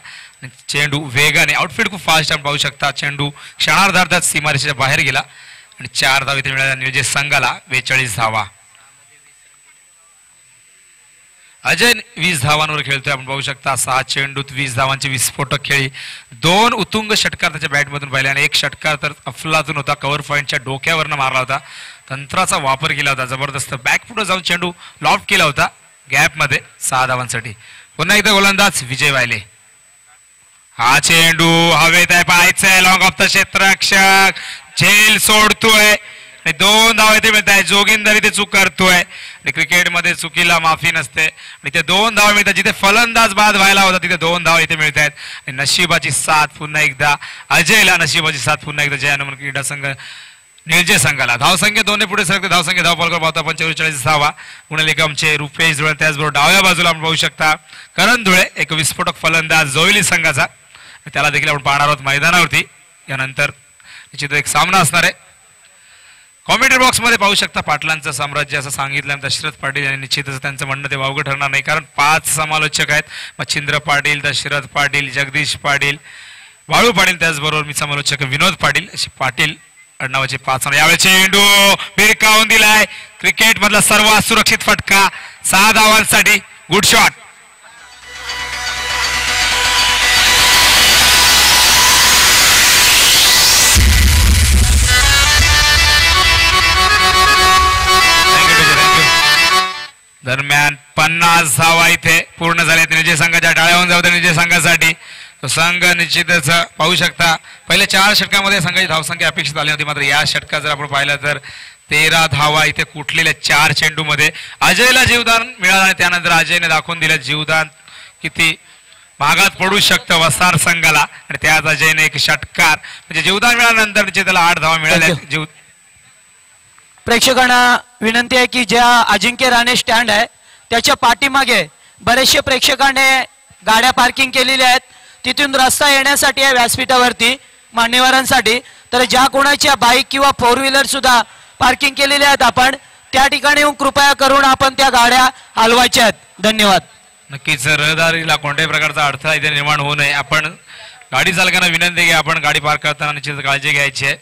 चेंडू वेगाने आउटफिट खूप फास्ट आपण पाहू शकता. चेंडू क्षणार्धात सीमारेषेच्या बाहेर गेला आणि 4 धाव इथे मिळाल्या निर्जय संघाला. 42 धावा. अजय 20 धावांवर खेळतोय आपण पाहू शकता. 6 चेंडूत 20 धावांची विस्फोटक खेळी. 2 उत्तुंग षटकार त्याच्या बॅटमधून पाहिले आणि 1 षटकार तर अफलातून होता. कव्हर पॉईंटच्या डोक्यावरनं मारला होता. तंत्राचा वापर केला होता जबरदस्त. बॅक पुढे जाऊन चेंडू लॉफ्ट केला होता गॅपमध्ये 6 धावांसाठी. पुन्हा एकदा गोलंदाज विजय वाले. हा चेंडू हवेत आहे. पाहायचंय लॉंग ऑफ द क्षेत्ररक्षक. झेल सोडतोय आणि 2 धावा इथे मिळत आहे. जोगिंदर इथे चूक करतोय आणि क्रिकेटमध्ये चुकीला माफी नसते आणि ते 2 धावा मिळतात. जिथे फलंदाज बाद व्हायला होता तिथे 2 धावा इथे मिळत आहेत. आणि नशिबाची साथ पुन्हा एकदा अजयला. नशिबाची साथ पुन्हा एकदा जय हनुमान क्रीडा संघ निर्जय संघाला. धावसंख्या 2 पुढे सरकते. धावसंख्या धावफलकावर पाहता 45 धावा. पुणे निकमचे रुपेश धुळे. त्याचबरोबर डाव्या बाजूला आपण पाहू शकता करण धुळे. एक विस्फोटक फलंदाज जोईली संघाचा. त्याला देखील आपण पाहणार आहोत मैदानावरती. यानंतर निश्चित एक सामना असणार आहे. कॉमेंट्री बॉक्स मध्ये पाहू शकता पाटलांचं साम्राज्य असं सांगितलं दशरथ पाटील यांनी. निश्चितच त्यांचं म्हणणं ते वावगं ठरणार नाही कारण 5 समालोचक आहेत. मच्छिंद्र पाटील, दशरथ पाटील, जगदीश पाटील, वाळू पाटील, त्याचबरोबर मी समालोचक विनोद पाटील असे पाटील आडनावाचे 5. यावेळी चेंडू भिरकावून दिलाय. क्रिकेट मधला सर्वात सुरक्षित फटका 6 धावांसाठी. Good shot. दरम्यान 50 धावा इथे पूर्ण झाल्या. निर्जय संघाच्या टाळ्यावरून जाऊ द्या निर्जय संघासाठी. तो संघ निश्चितच पाहू शकता पहिल्या 4 षटकामध्ये संघाची धावसंख्या अपेक्षित आली होती. मात्र या षटकात जर आपण पाहिलं तर 13 धावा इथे कुठलेल्या 4 चेंडू मध्ये. अजयला जीवदान मिळालं आणि त्यानंतर अजयने दाखवून दिलं जीवदान किती मागात पडू शकतं वसार संघाला. आणि त्यात अजयने एक षटकार म्हणजे जीवदान मिळाल्यानंतर त्याला 8 धावा मिळाल्या. प्रेक्षकांना विनंती आहे की ज्या अजिंक्य राणे स्टँड आहे त्याच्या पाठीमागे बरेचसे प्रेक्षकांनी गाड्या पार्किंग केलेल्या आहेत. तिथून रस्ता येण्यासाठी आहे व्यासपीठावरती मान्यवरांसाठी. तर ज्या कोणाच्या बाईक किंवा 4 व्हीलर सुद्धा पार्किंग केलेल्या आहेत आपण त्या ठिकाणी येऊन कृपया करून आपण त्या गाड्या हलवायच्या आहेत. धन्यवाद. नक्कीच रहदारीला कोणत्याही प्रकारचा अडथळा इथे निर्माण होऊ नये. आपण गाडी चालकांना विनंती की आपण गाडी पार्क करताना निश्चित काळजी घ्यायची आहे.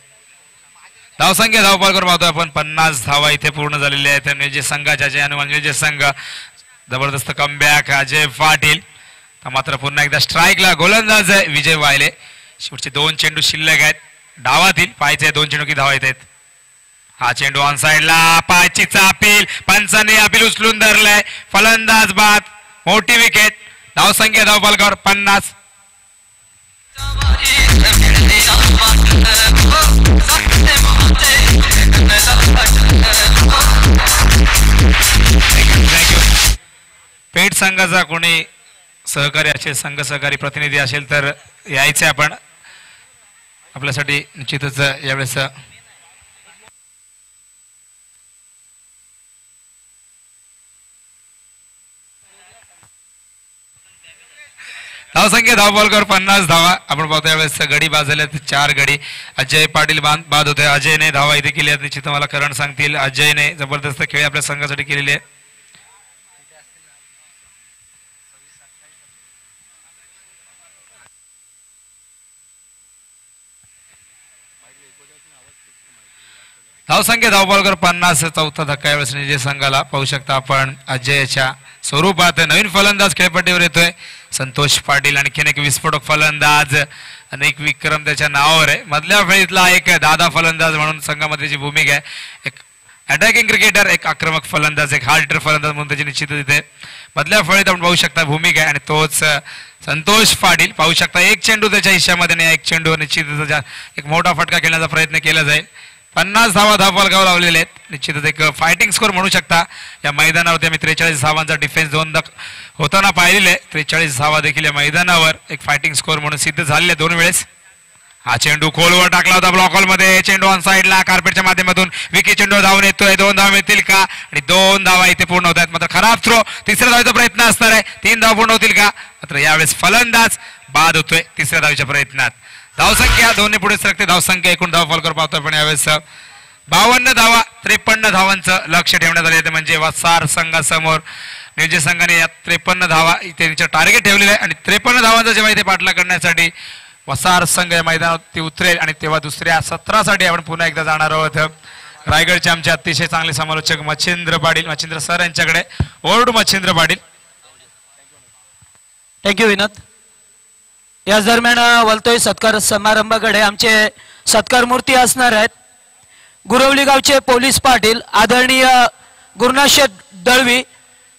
धावसंख्या धावपालकर पाहतोय आपण 50 धावा इथे पूर्ण झालेल्या आहेत. निर्जय संघाच्या जय हनुमान निर्जय संघ. जबरदस्त कमबॅक अजय पाटील. मात्र पुन्हा एकदा स्ट्राईकला गोलंदाज आहे विजय वायले. शेवटचे 2 चेंडू शिल्लक आहेत डावातील. पाहायचे 2 चेंडू की धावा येत आहेत. हा चेंडू ऑन साइडला. पायचीचा अपील. पंचाने अपील उचलून धरलंय. फलंदाज बाद. मोठी विकेट. धावसंख्या धावपालकावर 50. पेठ संघाचा कोणी सहकारी असेल संघ सहकारी प्रतिनिधी असेल तर यायचे आपण आपल्यासाठी निश्चितच यावेळेस धावसंख्या धावबॉलकर 50 धावा. आपण पाहतो यावेळेस गडी बाद झाले 4 गडी. अजय पाटील बाद होते. अजयने धावा इथे केली आहेत. निश्चित मला करण सांगतील. अजयने जबरदस्त खेळी आपल्या संघासाठी केलेली आहे. धावसंख्या धावबॉलकर 50. चौथा धक्का यावेळेस निजे संघाला. पाहू शकता आपण अजयच्या स्वरूपात नवीन फलंदाज खेळपट्टीवर येतोय संतोष पाटील. आणखीन एक विस्फोटक फलंदाज, अनेक विक्रम त्याच्या नावावर आहे. मधल्या फळीतला एक दादा फलंदाज म्हणून संघामध्ये भूमिका आहे. एक अटॅकिंग क्रिकेटर, एक आक्रमक फलंदाज, एक हार्ड हिटर फलंदाज म्हणून त्याची निश्चित तिथे मधल्या फळीत आपण पाहू शकता भूमिका आहे. आणि तोच संतोष पाटील. पाहू शकता एक चेंडू त्याच्या हिश्श्यामध्ये नाही. एक चेंडूवर निश्चितच एक मोठा फटका खेळण्याचा प्रयत्न केला जाईल. 50 धावा धावबॉलगाव लावलेले आहेत. निश्चितच एक फायटिंग स्कोर म्हणू शकता. या मैदानावरती आम्ही 43 धावांचा डिफेन्स दोनदा होताना पाहिलेले आहे. 43 धावा देखील या मैदानावर एक फायटिंग स्कोर म्हणून सिद्ध झालेले 2 वेळेस. हा चेंडू खोलवर टाकला होता ब्लॉक हॉलमध्ये. चेंडू ऑन साईडला कार्पेटच्या माध्यमातून विकी चेंडू धावून येतोय. 2 धावा मिळतील का? आणि 2 धावा इथे पूर्ण होत आहेत. मात्र खराब थ्रो. तिसऱ्या धावेचा प्रयत्न असणार आहे. 3 धावा पूर्ण होतील का? मात्र यावेळेस फलंदाज बाद होतोय तिसऱ्या धावेच्या प्रयत्नात. धावसंख्या 2 ने पुढे सरकते. धावसंख्या एकूण धाव फॉल कर पाहतोय पण यावेळेस 52 धावा 53 धावांचं लक्ष ठेवण्यात आले ते म्हणजे वसार संघासमोर. नियोजन संघाने या 53 धावा त्यांच्या टार्गेट ठेवलेले आहे. आणि 53 धावांचा जेव्हा इथे पाठला करण्यासाठी वसार संघ या मैदानावरती उतरेल आणि तेव्हा दुसऱ्या सत्रासाठी आपण पुन्हा एकदा जाणार आहोत रायगडचे आमचे अतिशय चांगले समालोचक मच्छिंद्र पाटील. मच्छिंद्र सर यांच्याकडे. Over to Machhindra Patil. Thank you Vinod. याच दरम्यान वलतोय सत्कार समारंभाकडे. आमचे सत्कार मूर्ती असणार आहेत गुरवली गावचे पोलीस पाटील आदरणीय गुरुनाथ शेठ दळवी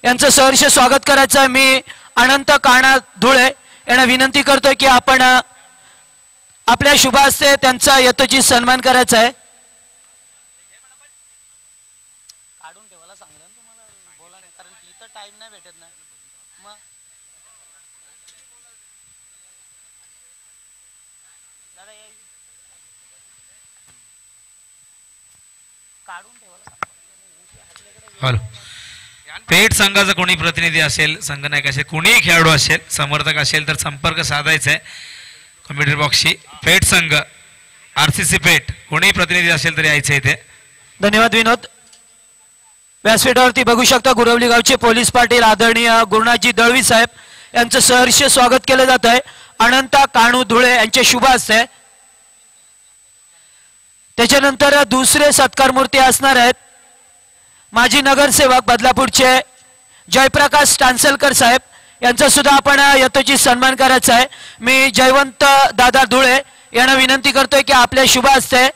यांचं सहर्ष स्वागत करायचं आहे. मी अनंत काणा धुळे यांना विनंती करतोय की आपण आपल्या शुभ हस्ते त्यांचा यथोचित सन्मान करायचा आहे. काढून ठेवायला सांगलं तुम्हाला बोला नाही कारण इथं टाइम नाही भेटत ना. मग हॅलो. पेठ संघाचा कोणी प्रतिनिधी असेल, संघनायक असेल, कोणीही खेळाडू असेल, समर्थक असेल तर संपर्क साधायचा आहे कम्प्युटर बॉक्सशी. पेठ संघ RCC पेठ कोणीही प्रतिनिधी असेल तर यायचं इथे. धन्यवाद विनोद. व्यासपीठावरती बघू शकता गुरवली गावचे पोलीस पाटील आदरणीय गुरुनाथजी दळवी साहेब यांचं सहर्ष स्वागत केलं जात आहे अनंता काणू धुळे यांचे शुभ हस्ते. त्याच्यानंतर दुसरे सत्कार मूर्ती असणार आहेत माजी नगरसेवक बदलापूरचे जयप्रकाश टांसलकर साहेब यांचा सुद्धा आपण यथोचित सन्मान करायचा आहे. मी जयवंत दादा धुळे यांना विनंती करतोय की आपल्या शुभ हस्ते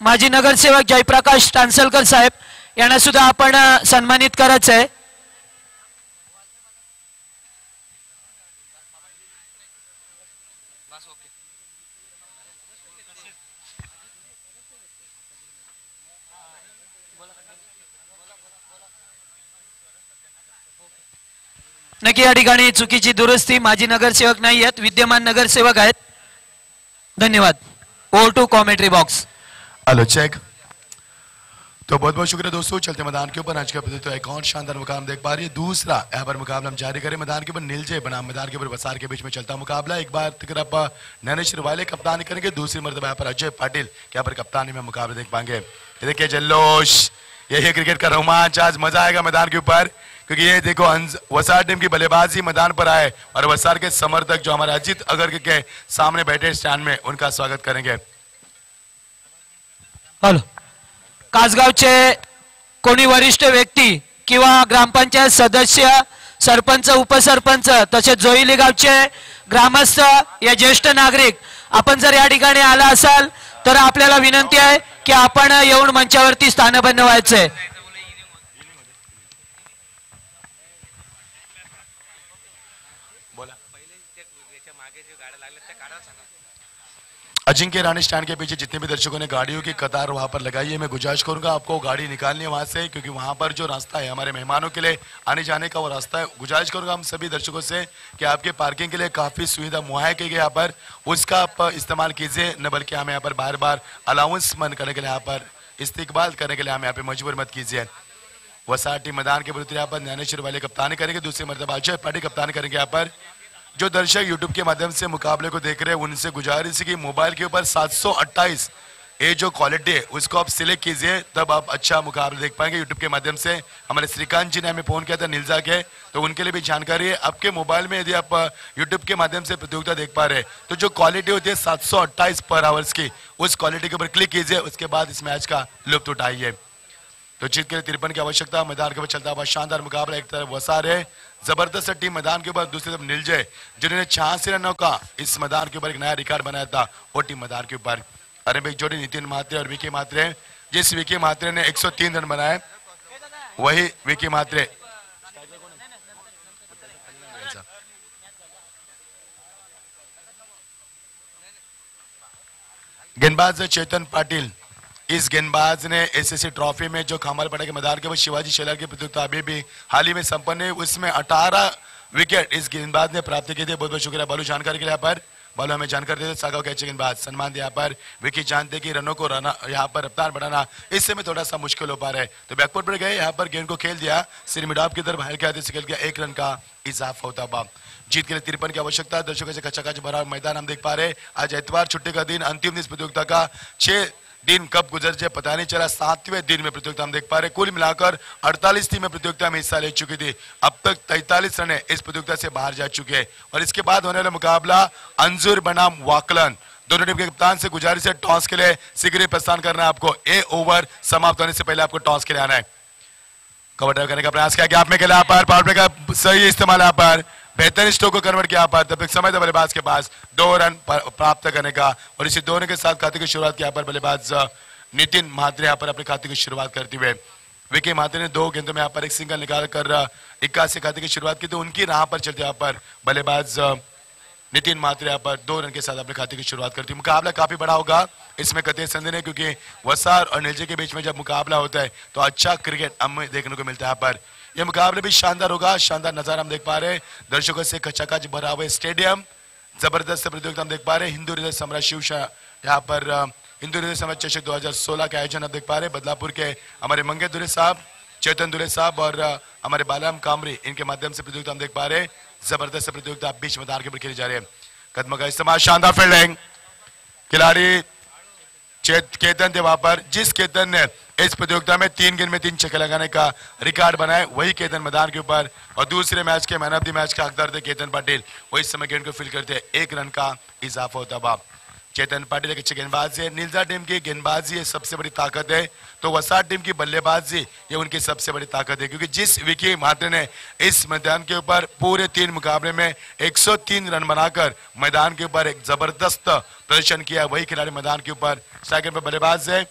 माजी नगरसेवक जयप्रकाश टांसलकर साहेब यांना सुद्धा आपण सन्मानित करायचं आहे. नक्की या ठिकाणी चुकीची दुरुस्ती. माजी नगरसेवक नाही आहेत, विद्यमान नगरसेवक आहेत. धन्यवाद. Over to commentary box. Hello check. तो बहुत बहुत शुक्रिया दोस्तों. चलते मैदान के ऊपर आज का तो एक और शानदार मुकाम देख पा रही है. दूसरा यहाँ पर मुकाबला हम जारी करें. मैदान के ऊपर नीलजे बनाम मैदान के ऊपर वसार के बीच में चलता मुकाबला. एक बार तरफ नैनेश्वर वाले कप्तानी करेंगे, दूसरी मरतबा यहाँ पर अजय पाटिल यहाँ पर कप्तानी में मुकाबला देख पाएंगे. ये देखिए जल्लोष, यही क्रिकेट का रोमांच. आज मजा आएगा मैदान के ऊपर क्योंकि ये देखो वसार टीम की बल्लेबाजी मैदान पर आए और वसार के समर्थक जो हमारे अजीत अगर के सामने बैठे स्टैंड में उनका स्वागत करेंगे. हॅलो. कासगावचे कोणी वरिष्ठ व्यक्ती किंवा ग्रामपंचायत सदस्य, सरपंच, उपसरपंच तसेच जोईली गावचे ग्रामस्थ या ज्येष्ठ नागरिक आपण जर या ठिकाणी आला असाल तर आपल्याला विनंती आहे की आपण येऊन मंचावरती स्थानबद्ध व्हायचंय. अजिंक्य रानी स्टैंड के पीछे जितने भी दर्शकों ने गाड़ियों की कतार वहां पर लगाई है, मैं गुजारिश करूंगा आपको गाड़ी निकालनी है वहां से क्योंकि वहां पर जो रास्ता है हमारे मेहमानों के लिए आने जाने का वो रास्ता है. गुजारिश करूंगा हम सभी दर्शकों से कि आपके पार्किंग के लिए काफी सुविधा मुहैया की गई यहाँ पर, उसका आप इस्तेमाल कीजिए. न बल्कि हमें यहाँ पर बार बार अलाउंस मन करने के लिए, यहाँ पर इस्तेकबाल करने के लिए हमें यहाँ पे मजबूर मत कीजिए. वसार टीम मैदान के विरुद्ध यहाँ पर ज्ञानेश्वर वाले कप्तानी करेंगे, दूसरी मरतबा अजय पाटिल कप्तानी करेंगे. यहाँ पर जो दर्शक यूट्यूब के माध्यम से मुकाबले को देख रहे हैं उनसे गुजारिश है कि मोबाइल के ऊपर 728 ये जो क्वालिटी है उसको आप सिलेक्ट कीजिए, तब आप अच्छा मुकाबला देख पाएंगे यूट्यूब के माध्यम से। हमारे श्रीकांत जी ने हमें फोन किया था नीलजा के, तो उनके लिए भी जानकारी है। आपके मोबाइल में यदि आप यूट्यूब के माध्यम से प्रतियोगिता देख पा रहे हैं तो जो क्वालिटी होती है 728 पर आवर्स की, उस क्वालिटी के ऊपर क्लिक कीजिए, उसके बाद इस मैच का लुत्फ उठाइए। तो जीत के लिए 53 की आवश्यकता। मैदान के ऊपर चलता हुआ शानदार मुकाबला, एक तरफ वसार है, जबरदस्त टीम मैदान के ऊपर, दूसरी तरफ नीलजय जिन्होंने 86 रनों का इस मैदान के ऊपर एक नया रिकॉर्ड बनाया था, वो टीम मैदान के ऊपर। अरेबिक जोड़ी नितिन मात्रे और विकी मात्रे, जिस विकी मात्रे ने 103 रन बनाए वही विकी मात्रे गेंदबाज चेतन पाटिल, इस गेंदबाज ने एसएससी ट्रॉफी में जो खामरपाड़ा के मैदान के ऊपर शिवाजी शेलार की प्रतियोगिता अभी भी हाल ही में संपन्न है, उसमें 18 विकेट इस गेंदबाज ने प्राप्त किए थे। बहुत बहुत शुक्रिया बालू जानकारी के लिए। यहाँ पर बालू हमें जानकारी देते सागाव कैचे गेंदबाज सम्मान दिया पर विकी जानते कि रनों को यहाँ पर रफ्तार बढ़ाना इस समय थोड़ा सा मुश्किल हो पा रहा है, तो बैकफुट पर गए, यहाँ पर गेंद को खेल दिया, सिर मिडाप की तरफ हल्के हाथ से खेल गया, 1 रन का इजाफा होता हुआ। जीत के लिए 53 की आवश्यकता। दर्शकों से कच्चा भरा मैदान हम देख पा रहे। आज एतवार छुट्टी का दिन, अंतिम दिन इस प्रतियोगिता का। 6 दिन कब गुजर जाए पता नहीं चला, 7वें दिन में प्रतियोगिता हम देख पा रहे। कुल मिलाकर 48 टीमें प्रतियोगिता में हिस्सा ले चुकी थी। अब तक 43 रन इस प्रतियोगिता से बाहर जा चुके हैं और इसके बाद होने वाला मुकाबला अंजुर बनाम वाकलन, दोनों टीम के कप्तान से गुजारिश है टॉस के लिए शीघ्र प्रस्थान करना है आपको। ए ओवर समाप्त होने से पहले आपको टॉस के लिए आना है। कवर ड्राइव करने का प्रयास किया, गैप में खेला पर पावर प्ले का सही इस्तेमाल यहाँ पर, बेहतर स्ट्रोक को कन्वर्ट किया पर, तब तक समय था बल्लेबाज के पास 2 रन प्राप्त करने का और इसी 2 रन के साथ खाते की शुरुआत किया पर बल्लेबाज नितिन म्हात्रे यहाँ पर अपने खाते की शुरुआत करते हुए। विकी म्हात्रे ने 2 गेंदों में यहाँ पर एक सिंगल निकाल कर 81 खाते की शुरुआत की, तो उनकी राह पर चलते यहाँ पर बल्लेबाज नितिन म्हात्रे यहाँ पर 2 रन के साथ अपने खाते की शुरुआत करती है। मुकाबला काफी बड़ा होगा, इसमें कतई संदेह नहीं, क्योंकि वसार और नीलजे के बीच में जब मुकाबला होता है तो अच्छा क्रिकेट हमें देखने को मिलता है। यहाँ पर यह मुकाबला भी शानदार होगा, शानदार नजारा हम देख पा रहे हैं। दर्शकों से कचाकच भरा हुआ स्टेडियम, जबरदस्त प्रतियोगिता हम देख पा रहे हैं। हिंदू हृदय सम्राट शिवशाह यहाँ पर हिंदू हृदय सम्राट चषक 2016 के आयोजन हम देख पा रहे हैं। बदलापुर के हमारे मंगे दुले साहब, चेतन दुले साहब और हमारे बालाराम कामरी, इनके माध्यम से प्रतियोगिता हम देख पा रहे हैं। जबरदस्त प्रतियोगिता बीच मैदान के ऊपर खेली जा रही है। कदम का इस्तेमाल, शानदार फील्डिंग, खिलाड़ी केतन थे वहां पर, जिस केतन ने इस प्रतियोगिता में 3 गेंद में 3 छक्के लगाने का रिकॉर्ड बनाए, वही केतन मैदान के ऊपर और दूसरे मैच के मैन ऑफ द मैच का हकदार थे केतन पाटिल। वही समय गेंद को फील करते 1 रन का इजाफा होता हुआ। चेतन पाटिल एक अच्छे गेंदबाज है। नीलजा टीम की गेंदबाजी ये सबसे बड़ी ताकत है, तो वसार टीम की बल्लेबाजी ये उनकी सबसे बड़ी ताकत है, क्योंकि जिस विकी म्हात्रे ने इस मैदान के ऊपर पूरे 3 मुकाबले में 103 रन बनाकर मैदान के ऊपर एक जबरदस्त प्रदर्शन किया, वही खिलाड़ी मैदान के ऊपर सेकंड पर बल्लेबाज है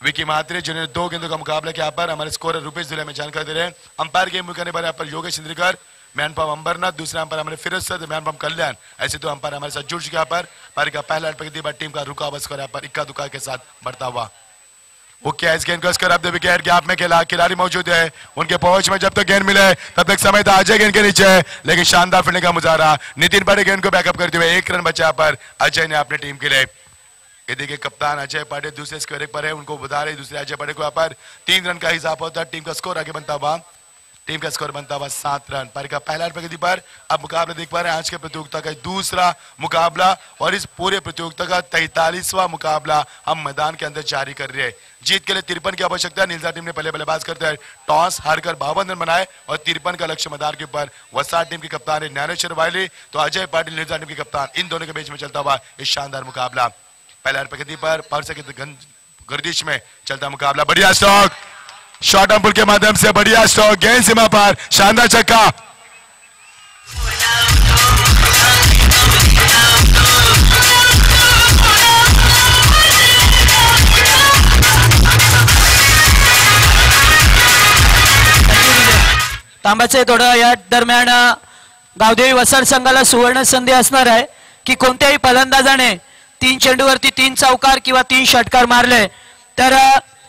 विकी म्हात्रे, जिन्होंने 2 गेंदों का मुकाबला किया। पर हमारे स्कोरर रुपेश जिले में जानकारी दे रहे हैं। अंपायर गेम करने पर यहाँ पर योगेश इंद्रिकर, मैन पंप अंबरनाथ, दूसरा अंपायर हमारे फिरोज सर, मैन पंप कल्याण, ऐसे 2 अंपायर हमारे साथ जुड़ चुके हैं। पर का पहला टीम का रुका हुआ स्कोर यहाँ पर इक्का दुक्का के साथ बढ़ता हुआ। ओके, इस गेंद को स्कोर अब विकेट गैप में खेला, खिलाड़ी मौजूद है उनके पहुंच में, जब तक गेंद मिले तब तक समय था अजय गेंद के नीचे, लेकिन शानदार फील्डिंग का मुजाहरा नितिन पाटिल गेंद को बैकअप करते हुए 1 रन बचा पर अजय ने अपनी टीम के लिए। ये देखिए कप्तान अजय पाटिल दूसरे स्कोर पर है, उनको बता रहे दूसरे अजय पाटिल को यहाँ पर 3 रन का इजाफा होता है। टीम का स्कोर आगे बनता हुआ, टीम का स्कोर बनता हुआ 7 रन। पारी का पहला प्रगति पर अब मुकाबला देख पा रहे हैं, आज के प्रतियोगिता का दूसरा मुकाबला और इस पूरे प्रतियोगिता का 43वां मुकाबला हम मैदान के अंदर जारी कर रहे हैं। जीत के लिए 53 की आवश्यकता है। नीलजा टीम ने पहले बल्लेबाज करते हैं, टॉस हारकर 52 रन बनाए और 53 का लक्ष्य मैदान के ऊपर। वसार टीम के कप्तान है ज्ञानेश्वर वायली, तो अजय पाटिल नीलजा टीम के कप्तान, इन दोनों के बीच में चलता हुआ इस शानदार मुकाबला। पहला प्रगति पर पारसा की गर्दिश में चलता मुकाबला, बढ़िया स्ट्रोक, शॉर्ट अंपुल के माध्यम से बढ़िया स्ट्रोक, गेंद सीमा पर, शानदार छक्का। तांबाचे थोडं या दरम्यान गावदेवी वसार संघाला सुवर्ण संधी असणार आहे की कोणत्याही फलंदाजाने 3 चेंडूवरती 3 चौकार किंवा 3 षटकार मारले तर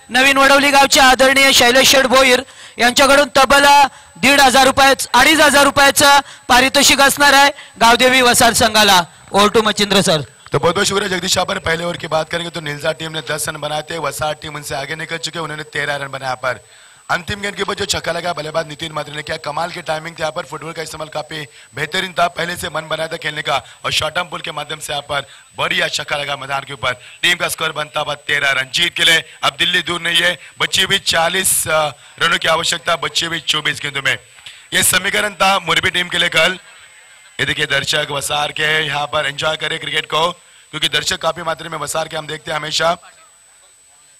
नवीन वडवली गावचे आदरणीय शैलेश शेठ भोईर यांच्याकडून तब्बल 2,500 रुपयाचं पारितोषिक असणार आहे गावदेवी वसार संघाला। Over to Machhindra sir. तो बहुत बहुत शुक्रिया जगदीश। पर पहले ओवर की बात करेंगे तो नीलजा टीम ने 10 रन बनाए थे, वसार टीम उनसे आगे निकल चुके, उन्होंने 13 रन बनाया। पर अंतिम गेंद के ऊपर जो छक्का लगा बल्लेबाज नितिन मात्रे ने, क्या कमाल की टाइमिंग थी यहाँ पर, फुटबॉल का इस्तेमाल काफी बेहतरीन था, पहले से मन बनाया था खेलने का और शॉर्ट आर्म पुल के माध्यम से यहाँ पर बढ़िया छक्का लगा मैदान के ऊपर। टीम का स्कोर बनता हुआ 13 रन। जीत के लिए अब दिल्ली दूर नहीं है, बची हुई 40 रनों की आवश्यकता, बची हुई 24 गेंदों में। यह समीकरण था मोरबी टीम के लिए कल। ये देखिए दर्शक वसार के यहाँ पर एंजॉय करे क्रिकेट को, क्योंकि दर्शक काफी मात्रा में वसार के हम देखते हैं हमेशा।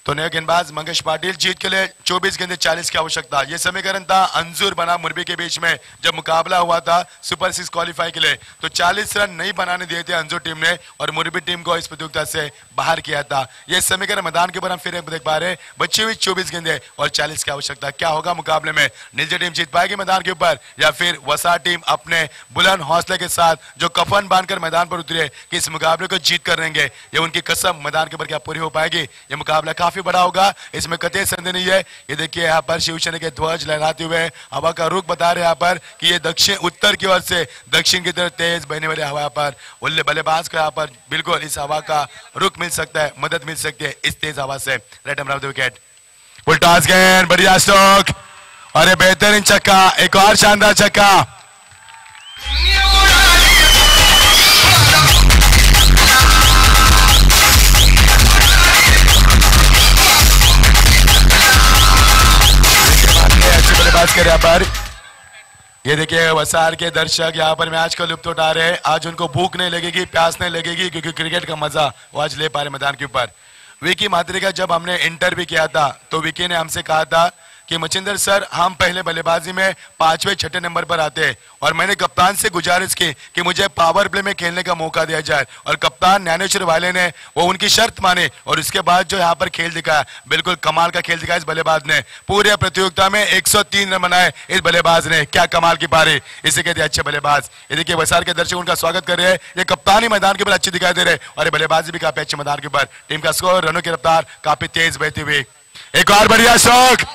तो नए गेंदबाज मंगेश पाटिल, जीत के लिए 24 गेंदे 40 की आवश्यकता। यह समीकरण था अंजुर बना मुरबी के बीच में जब मुकाबला हुआ था सुपर 6 क्वालिफाई के लिए, तो 40 रन नहीं बनाने दिए थे अंजुर टीम ने और मुरबी टीम को इस प्रतियोगिता से बाहर किया था। यह समीकरण मैदान के ऊपर हम फिर एक देख पा रहे, बची हुई 24 गेंदे और 40 की आवश्यकता। क्या होगा मुकाबले में, नीचे टीम जीत पाएगी मैदान के ऊपर या फिर वसा टीम अपने बुलंद हौसले के साथ जो कफन बांधकर मैदान पर उतरे कि इस मुकाबले को जीत कर रहेंगे, ये उनकी कसम मैदान के ऊपर क्या पूरी हो पाएगी। ये मुकाबला काफी बड़ा होगा, इसमें कतई संदेह नहीं है। ये देखिए यहाँ पर शिवसेना के ध्वज लहराते हुए हवा का रुख बता रहे यहाँ पर कि ये दक्षिण उत्तर की ओर से दक्षिण की तरफ तेज बहने वाली हवा पर उल्ले बल्लेबाज को यहाँ पर बिल्कुल इस हवा का रुख मिल सकता है, मदद मिल सकती है इस तेज हवा से। Right hand of the wicket, full toss गेंद, बढ़िया स्ट्रोक और बेहतरीन छक्का, एक और शानदार छक्का। बल्लेबाज कर यहाँ पर, ये देखिए वसार के दर्शक यहाँ पर मैच का लुत्फ उठा रहे हैं। आज उनको भूख नहीं लगेगी, प्यास नहीं लगेगी, क्योंकि क्रिकेट का मजा वो आज ले पा रहे मैदान के ऊपर। विकी मात्रे का जब हमने इंटरव्यू किया था तो विकी ने हमसे कहा था कि मचिंदर सर हम पहले बल्लेबाजी में 5वें 6ठे नंबर पर आते हैं और मैंने कप्तान से गुजारिश की कि मुझे पावर प्ले में खेलने का मौका दिया जाए और कप्तान ज्ञानेश्वर वाले ने वो उनकी शर्त माने और उसके बाद जो यहाँ पर खेल दिखाया, बिल्कुल कमाल का खेल दिखाया इस बल्लेबाज ने। पूरे प्रतियोगिता में 103 रन बनाए इस बल्लेबाज ने, क्या कमाल की पारी, इसे कहते हैं अच्छे बल्लेबाज। ये देखिए वसार के दर्शक उनका स्वागत कर रहे हैं, ये कप्तानी मैदान के ऊपर अच्छी दिखाई दे रहे और ये बल्लेबाजी भी काफी अच्छे मैदान के ऊपर। टीम का स्कोर, रनों की रफ्तार काफी तेज बहती हुई। एक और बढ़िया शौक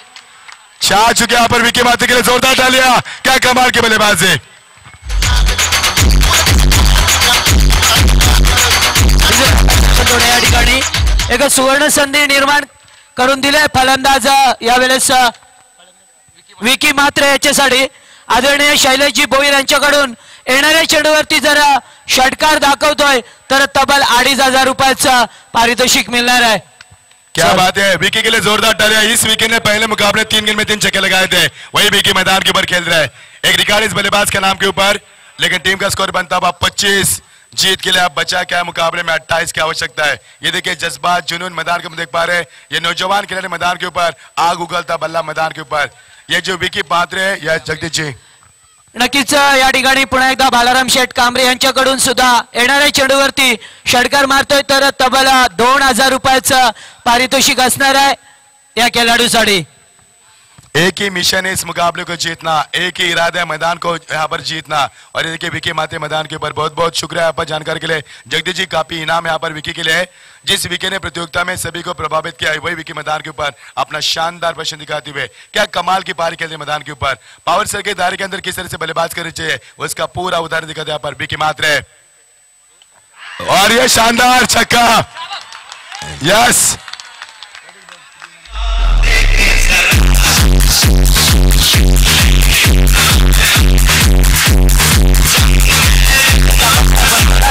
छा चुके यहाँ पर विकी मात्रे के लिए, जोरदार डालिया, क्या कमाल के बल्लेबाज है। या ठिकाणी एक सुवर्ण संधी निर्माण करून दिले फलंदाज यावेळेस विकी मात्रे याच्यासाठी आदरणीय शैलेशजी भोईर यांच्याकडून येणाऱ्या चेंडूवरती जर षटकार दाखवतोय तर तब्बल 2,500 रुपयाचं पारितोषिक मिळणार आहे। क्या बात है, विकी के लिए जोरदार डालिया। इस विकी ने पहले मुकाबले 3 गेंद में 3 छक्के लगाए थे, वही विकी मैदान के ऊपर खेल रहा है। एक रिकॉर्ड इस बल्लेबाज के नाम के ऊपर, लेकिन टीम का स्कोर बनता हुआ 25। जीत के लिए आप बचा क्या मुकाबले में 28 की आवश्यकता है। ये देखिए जज्बात जुनून मैदान के देख पा रहे हैं, ये नौजवान खिलाड़ी मैदान के ऊपर, आग उगलता बल्ला मैदान के ऊपर। ये जो विकी पात्रे है या जगदीश जी, नक्कीच या ठिकाणी पुन्हा एकदा बालाराम शेठ कांबरे यांच्याकडून सुद्धा येणाऱ्या चेंडूवरती षटकार मारतोय तर तब्बल 2,000 रुपयाचं पारितोषिक असणार आहे या खेळाडूसाठी। एक ही मिशन है इस मुकाबले को जीतना, एक ही इरादा है मैदान को यहाँ पर जीतना। और ये देखिए विकी मात्रे मैदान के ऊपर, बहुत बहुत शुक्रिया यहाँ पर जानकारी के लिए। जगदीश जी काफी इनाम यहाँ पर विकी के लिए, जिस विकी ने प्रतियोगिता में सभी को प्रभावित किया है वही विकी मैदान के ऊपर अपना शानदार प्रदर्शन दिखाते हुए क्या कमाल की पारी खेलते मैदान के ऊपर। पावर सेल के दायरे के अंदर किस तरह से बल्लेबाज करनी चाहिए उसका पूरा उदाहरण दिखाते यहाँ पर विकी मात्रे। और ये शानदार छक्का, यस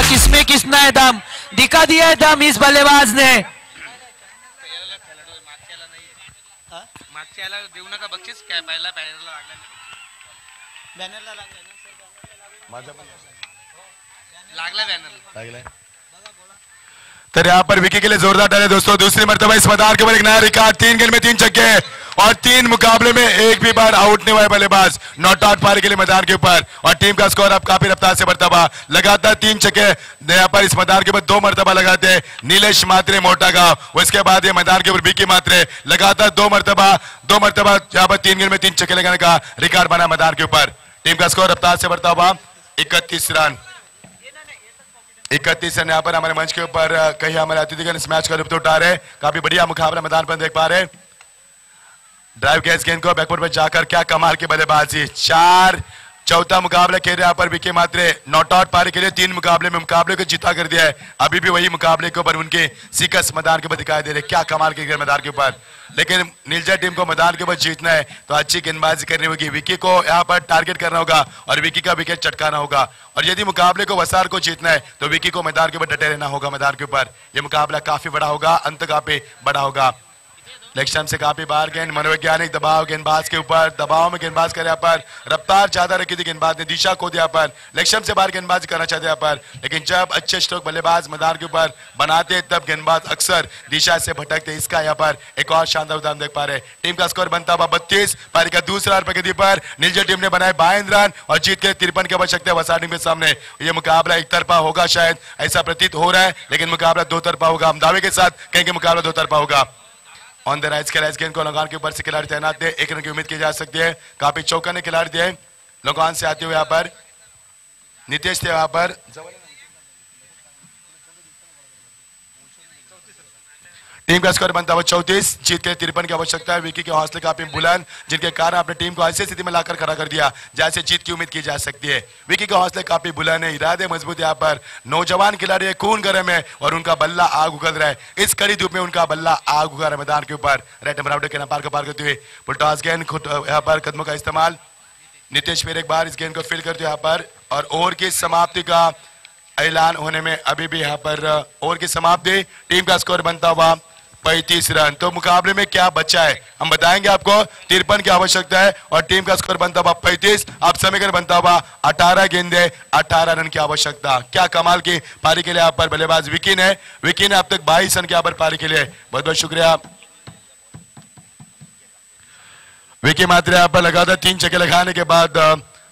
किसमें किसना है दम दिखा दिया है दम इस बल्लेबाज ने। देऊ नका बक्षीस काय पहिला बॅनरला लागला बॅनर। तो यहाँ पर विकी के लिए जोरदार डाले दोस्तों, दूसरी मर्तबा इस मैदान के ऊपर एक नया रिकॉर्ड, 3 गेंद में 3 छक्के और 3 मुकाबले में एक भी बार आउट नहीं हुआ बल्लेबाज, नॉट आउट पारी के लिए मैदान के ऊपर। और टीम का स्कोर अब काफी रफ्तार से बढ़ता हुआ, लगातार 3 छक्के यहाँ पर इस मैदान के ऊपर 2 मर्तबा लगाते हैं नीलेश मात्रे मोटा गांव, उसके बाद ये मैदान के ऊपर विकी मात्रे लगातार 2 मर्तबा यहाँ पर 3 गेंद में 3 छक्के लगाने का रिकॉर्ड बना मैदान के ऊपर। टीम का स्कोर रफ्तार से बढ़ता हुआ 31 रन। 31 रन यहाँ पर हमारे मंच के ऊपर कई हमारे अतिथिगण इस मैच का लुत्फ उठा रहे, काफी बढ़िया मुकाबला मैदान पर देख पा रहे। ड्राइव के इस गेंद को बैकवर्ड पर जाकर क्या कमाल की बल्लेबाजी, 4 चौथा मुकाबला खेल रहे यहाँ पर विकी मात्रे नॉट आउट पारी के लिए 3 मुकाबले में मुकाबले को जीता कर दिया है। अभी भी वही मुकाबले के ऊपर उनके सीकस मैदान के ऊपर दिखाई दे रहे, क्या कमाल के मैदान के ऊपर। लेकिन नीलजा टीम को मैदान के ऊपर जीतना है तो अच्छी गेंदबाजी करनी होगी, विकी को यहाँ पर टारगेट करना होगा और विकी का विकेट चटकाना होगा। और यदि मुकाबले को वसार को जीतना है तो विकी को मैदान के ऊपर डटे रहना होगा। मैदान के ऊपर यह मुकाबला काफी बड़ा होगा, अंत काफी बड़ा होगा। लेग से काफी बाहर गेंद, मनोवैज्ञानिक दबाव गेंदबाज के ऊपर, दबाव में गेंदबाज करे यहाँ पर, रफ्तार ज्यादा रखी थी गेंदबाज ने, दिशा को दिया पर लेग से बाहर गेंदबाजी करना चाहते यहाँ पर। लेकिन जब अच्छे स्ट्रोक बल्लेबाज मैदान के ऊपर बनाते तब गेंदबाज अक्सर दिशा से भटकते। इसका यहाँ पर एक और शानदार उदाहरण देख पा रहे। टीम का स्कोर बनता हुआ 32, पारी का दूसरा प्रगति पर नीलजा टीम ने बनाए 52 रन और जीत के 53 की आवश्यकता है वसार टीम के सामने। यह मुकाबला एक तरफा होगा, शायद ऐसा प्रतीत हो रहा है, लेकिन मुकाबला 2 तरफा होगा। हम दावे के साथ कहेंगे मुकाबला 2 तरफा होगा। ऑन द राइट के गेंद को लगान के ऊपर से खिलाड़ी तैनात है, 1 रन की उम्मीद की जा सकती है। काफी चौका ने खिलाड़ी दिए लगान से आते हुए यहाँ पर नितेश थे यहाँ पर। टीम का स्कोर बनता हुआ 34, जीत के 53 की आवश्यकता है। विकी के हौसले काफी बुलंद, जिनके कारण अपनी टीम को ऐसी स्थिति में लाकर खड़ा कर दिया जैसे जीत की उम्मीद की जा सकती है। विकी के हौसले काफी बुलंद है, इरादे मजबूत यहाँ पर। नौजवान खिलाड़ी है, खून गर्म है और उनका बल्ला आग उगल रहा है। इस कड़ी धूप में उनका बल्ला आग उगा रहा है मैदान के ऊपर। राइट नंबर आउट के पार करते हुए पुलटॉस गेंद यहाँ पर कदमों का इस्तेमाल। नितेश फिर एक बार इस गेंद को फील करते यहाँ पर और ओवर की समाप्ति का ऐलान होने में अभी भी यहाँ पर ओवर की समाप्ति। टीम का स्कोर बनता हुआ 35 रन। तो मुकाबले में क्या बचा है हम बताएंगे आपको। 53 की आवश्यकता है और टीम का स्कोर बनता हुआ 35। अब समीकरण बनता हुआ 18 गेंदे 18 रन की आवश्यकता। क्या कमाल की पारी के लिए यहाँ पर बल्लेबाज विकी ने अब तक 22 रन के यहाँ पर पारी के लिए बहुत बहुत शुक्रिया। विकी मात्रे यहाँ पर लगातार 3 छक्के लगाने के बाद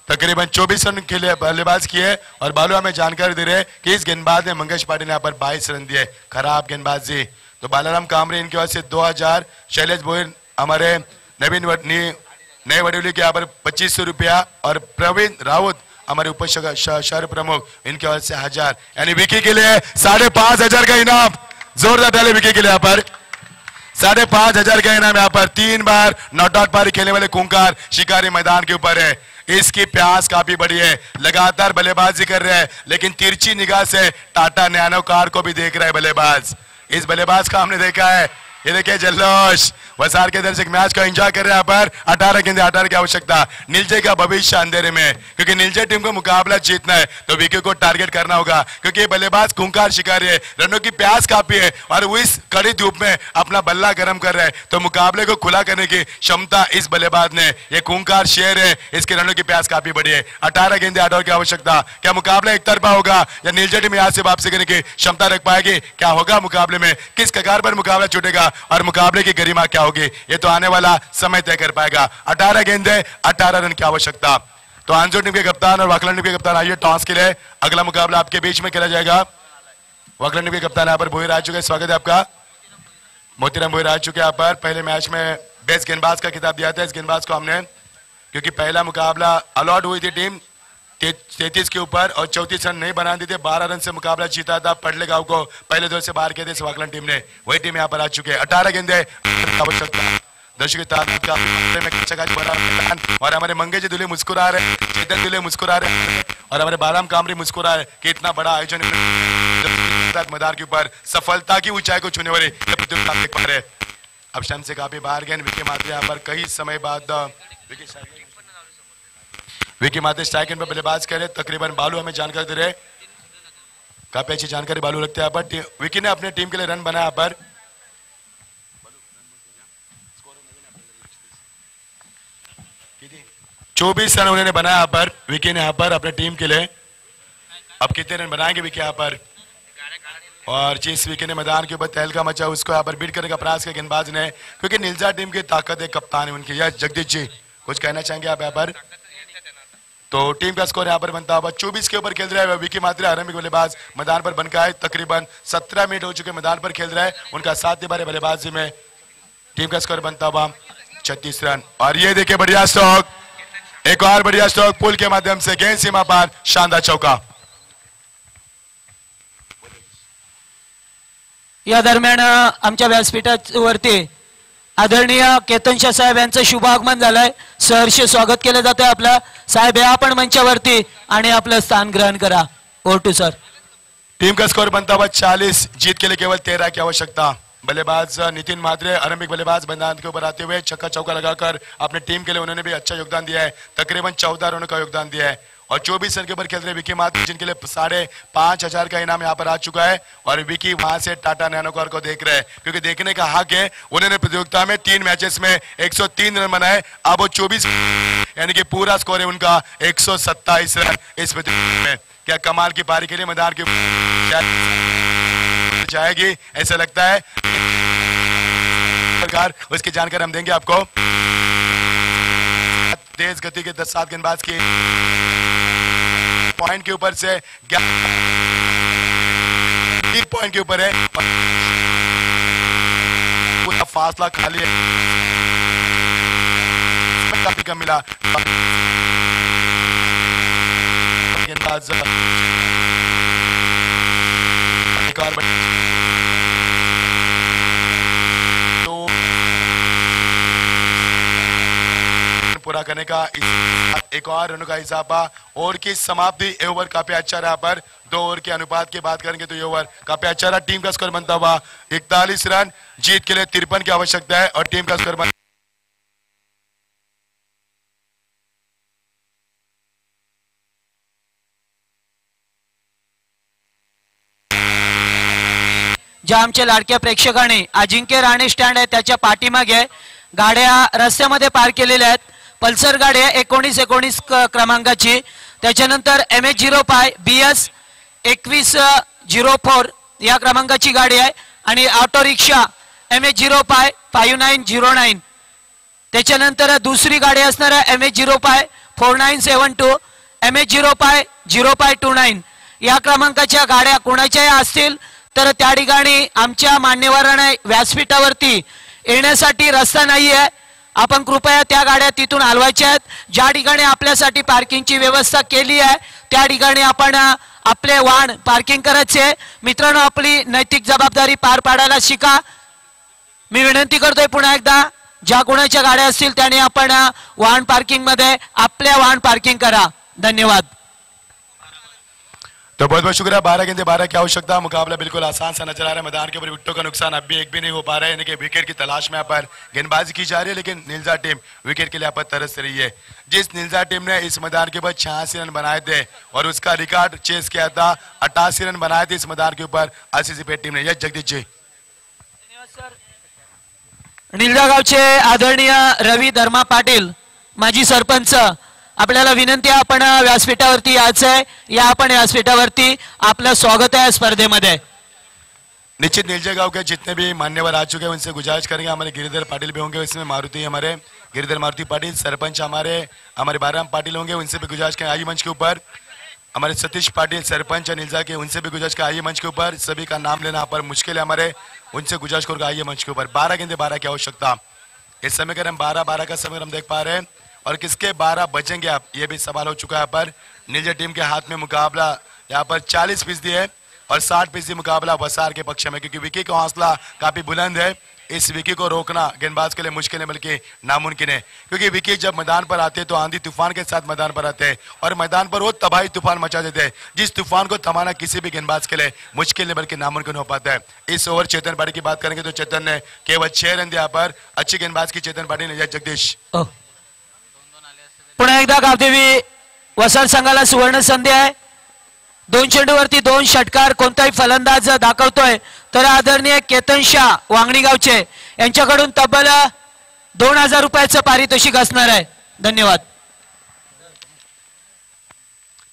तकरीबन 24 रन के लिए बल्लेबाज किए और बालू हमें जानकारी दे रहे कि इस गेंदबाज ने मंगेश पाटिल ने यहाँ पर 22 रन दिए। खराब गेंदबाजी। तो बालाराम कामरे इनके वजह से 2000, शैलेश बोहिर हमारे नए वडोली के यहाँ पर 2500 रुपया और प्रवीण राउत हमारे उप शहर प्रमुख इनके वजह से 1000, यानी विकी के लिए 5500 का इनाम। जोरदार डाले विकी के लिए यहाँ पर 5500 का इनाम। यहाँ पर 3 बार नॉट आउट पारी खेलने वाले खूंखार शिकारी मैदान के ऊपर है। इसकी प्यास काफी बड़ी है, लगातार बल्लेबाजी कर रहे हैं, लेकिन तिरछी निगाह से टाटा नैनो कार को भी देख रहा है बल्लेबाज। इस बल्लेबाज का हमने देखा है, ये देखिए जल्लोश। वसार के दर्शक मैच को एंजॉय कर रहे हैं यहाँ पर। 18 गेंदे 18 की आवश्यकता। नीलजे का भविष्य अंधेरे में, क्योंकि नीलजे टीम को मुकाबला जीतना है तो विकी को टारगेट करना होगा, क्योंकि बल्लेबाज खूंखार शिकारी है, रनों की प्यास काफी है और वो इस कड़ी धूप में अपना बल्ला गर्म कर रहे हैं। तो मुकाबले को खुला करने की क्षमता इस बल्लेबाज ने, ये खूंखार शेर है, इसके रनों की प्यास काफी बड़ी है। 18 गेंदे 18 की आवश्यकता। क्या मुकाबला एक तरफा होगा या नीलजे टीम यहाँ से वापसी करने की क्षमता रख पाएगी? क्या होगा मुकाबले में, किस कगार पर मुकाबला छूटेगा और मुकाबले की गरिमा क्या होगी, ये तो आने वाला समय तय कर पाएगा। 18 गेंदे 18 रन की आवश्यकता। तो आंजो टीम के कप्तान और वाकलन टीम के कप्तान आइए टॉस के लिए। अगला मुकाबला आपके बीच में खेला जाएगा। वाकलन टीम के कप्तान यहाँ पर बोहिर आ चुके हैं, स्वागत है आपका। मोतीराम बोहिर आ चुके हैं यहाँ पर। पहले मैच में बेस्ट गेंदबाज का खिताब दिया था इस गेंदबाज को हमने, क्योंकि पहला मुकाबला अलॉट हुई थी टीम 33 के ऊपर और 34 रन नहीं बना थे। 12 रन से मुकाबला जीता था पटले गांव को, पहले दौर से बाहर किए थे वाकलन टीम ने। वही टीम यहाँ पर आ चुके हैं। 18 गेंदे आवश्यकता। दर्शकों और हमारे मंगे जी दुले मुस्कुरा रहे, चेतन दुले मुस्कुरा रहे और हमारे बालाराम कामरी मुस्कुरा रहे कि इतना बड़ा आयोजन मैदान के ऊपर सफलता की ऊंचाई को छूने वाले देख पा रहे। अब शम से काफी बाहर गए विकी मात्रे यहाँ पर कई समय बाद विकी मात्रे स्ट्राइक पर बल्लेबाज करे। तकरीबन बालू हमें जानकारी दे रहे, काफी अच्छी जानकारी बालू लगता है यहाँ पर। विकी ने अपने टीम के लिए रन बनाया यहाँ पर 24 रन उन्होंने बनाया यहाँ पर विकी ने यहाँ पर अपने टीम के लिए। अब कितने रन बनाएंगे विकी यहाँ पर, और जिस विकी ने मैदान के ऊपर तहलका मचा उसको यहाँ पर बीट करने का प्रयास किया गेंदबाज ने, क्योंकि नीलजा टीम की ताकत है, कप्तान है उनकी। यस जगदीश जी कुछ कहना चाहेंगे आप यहाँ पर? तो टीम का स्कोर यहाँ पर बनता हुआ 24 के ऊपर खेल रहा है विकी मात्रे। आरंभिक बल्लेबाज मैदान पर बनकर आए, तकरीबन 17 मिनट हो चुके मैदान पर खेल रहा है। उनका 7 बारे बल्लेबाजी में टीम का स्कोर बनता हुआ 36 रन। और ये देखिए बढ़िया स्ट्रोक, एक और बढ़िया स्ट्रोक पुल के माध्यम से गेंद सीमा पार, शानदार चौका। या दरम्यान आमच्या व्यासपीठावरती आदरणीय केतन शाह साहेब यांचं शुभ आगमन झालंय. सहर्ष स्वागत केलं जातंय आपलं. साहेब या आपण मंचावरती आणि आपलं स्थान ग्रहण करा. Over to sir. टीम का स्कोर बनता हुआ 40, जीत के लिए केवल 13 की आवश्यकता. बल्लेबाज नितिन म्हात्रे आरंभिक बल्लेबाज मैदान के ऊपर आते हुए छक्का चौका लगाकर अपने टीम के लिए उन्होंने भी अच्छा योगदान दिया है. तकरीबन 14 रनों का योगदान दिया है और 24 रन के ऊपर खेल रहे विकी म्हात्रे जिनके लिए 5,500 का इनाम यहाँ पर आ चुका है. और विकी वहां से टाटा नैनोकार को देख रहे हैं क्योंकि देखने का हक है. उन्होंने प्रतियोगिता में 3 मैचेस में 103 रन बनाए. अब वो 24 यानी कि पूरा स्कोर है उनका 127 रन इस प्रतियोगिता में. क्या कमाल की पारी के लिए मैदान की जाएगी ऐसा लगता है. उसकी जानकारी हम देंगे आपको. तेज गति के 10-7 गेंदबाज की पॉइंट के ऊपर से 3 पॉइंट के ऊपर है. पूरा फासला खाली है. काफी कम मिला. गेंदबाज पूरा करने का एक और रनों का इजाफा. ओवर की समाप्ति ओवर काफी अच्छा रहा. पर 2 ओवर के अनुपात की बात करेंगे तो ये ओवर काफी अच्छा रहा. टीम का स्कोर बनता हुआ 41 रन. जीत के लिए 53 की आवश्यकता है और टीम का स्कोर बनता ज्या आमच्या लाडक्या प्रेक्षकांनी अजिंक्य राणे स्टँड आहे त्याच्या पाठीमागे गाड्या रस्त्यामध्ये पार्क केलेल्या आहेत. पल्सर गाडी आहे 1919 क्रमांकाची. त्याच्यानंतर MH05 BS 2104 या क्रमांकाची गाडी आहे आणि ऑटो रिक्षा MH05 5909. त्याच्यानंतर दुसरी गाडी असणार आहे MH05 4972 MH05 0529. या क्रमांकाच्या गाड्या कोणाच्याही असतील तर त्या ठिकाणी आमच्या मान्यवरांना व्यासपीठावरती येण्यासाठी रस्ता नाहीये. आपण कृपया त्या गाड्या तिथून हलवायच्या आहेत. ज्या ठिकाणी आपल्यासाठी पार्किंगची व्यवस्था केली आहे त्या ठिकाणी आपण आपले वाहन पार्किंग करायचे. मित्रांनो आपली नैतिक जबाबदारी पार पाडायला शिका. मी विनंती करतोय पुन्हा एकदा ज्या कोणाच्या गाड्या असतील त्याने आपण वाहन पार्किंग मध्ये आपल्या वाहन पार्किंग करा. धन्यवाद. तो बहुत बहुत शुक्रिया. 12 गेंदे 12 की आवश्यकता. मुकाबला बिल्कुल आसान सा नजर आ रहा है. मैदान के ऊपर विकेटों का नुकसान अब भी एक भी नहीं हो पा रहा है. यानी कि विकेट की तलाश में यहाँ पर गेंदबाजी की जा रही है लेकिन नीलजा टीम विकेट के लिए यहाँ पर तरस रही है. जिस नीलजा टीम ने इस मैदान के ऊपर 86 रन बनाए थे और उसका रिकॉर्ड चेस किया था 88 रन बनाए थे इस मैदान के ऊपर RCC टीम ने. यस जगदीश जी. निलजा गावचे आदरणीय रवी धर्मा पाटील माजी सरपंच आपल्याला विनंती आहे आपण व्यासपीठावरती यायचं आहे. या आपण व्यासपीठावरती आपलं स्वागत है स्पर्धेमध्ये. निश्चित नीलजा गांव के जितने भी मान्यवर आ चुके हैं उनसे गुजारिश करेंगे. हमारे गिरिधर पाटिल भी होंगे इसमें. मारुति हमारे गिरिधर मारुति पाटिल सरपंच हमारे बाराम पाटिल होंगे. उनसे भी गुजारिश करें आइए मंच के ऊपर. हमारे सतीश पाटिल सरपंच नीलजा के उनसे भी गुजारिश करें आइए मंच के ऊपर. सभी का नाम लेना पर मुश्किल है हमारे. उनसे गुजारिश करूंगा आइए मंच के ऊपर. 12 गेंदे 12 की आवश्यकता. इस समय अगर हम 12-12 का समय हम देख पा रहे हैं और किसके 12 बचेंगे आप ये भी सवाल हो चुका है. पर नीलजा टीम के हाथ में मुकाबला यहाँ पर 40% है और 60% मुकाबला वसार के पक्ष में क्योंकि विकी का हौसला काफी बुलंद है. इस विकी को रोकना गेंदबाज के लिए मुश्किल है बल्कि नामुमकिन है क्योंकि विकी जब मैदान पर आते तो आंधी तूफान के साथ मैदान पर आते हैं और मैदान पर वो तबाही तूफान मचा देते हैं जिस तूफान को थमाना किसी भी गेंदबाज के लिए मुश्किल नहीं बल्कि नामुमकिन हो पाता है. इस ओवर चेतन पाटी की बात करेंगे तो चेतन ने केवल 6 रन दिया. पर अच्छी गेंदबाज की चेतन पाटी ने. जगदीश पुन्हा एकदा गावदेवी वसंत संघाला सुवर्ण संधी आहे. 2 चेंडूवरती 2 षटकार कोणताही फलंदाज दाखवतोय तर आदरणीय केतन शाह वांगणी गावचे यांच्याकडून तब्बल 2000 रुपयाचं पारितोषिक असणार आहे. धन्यवाद.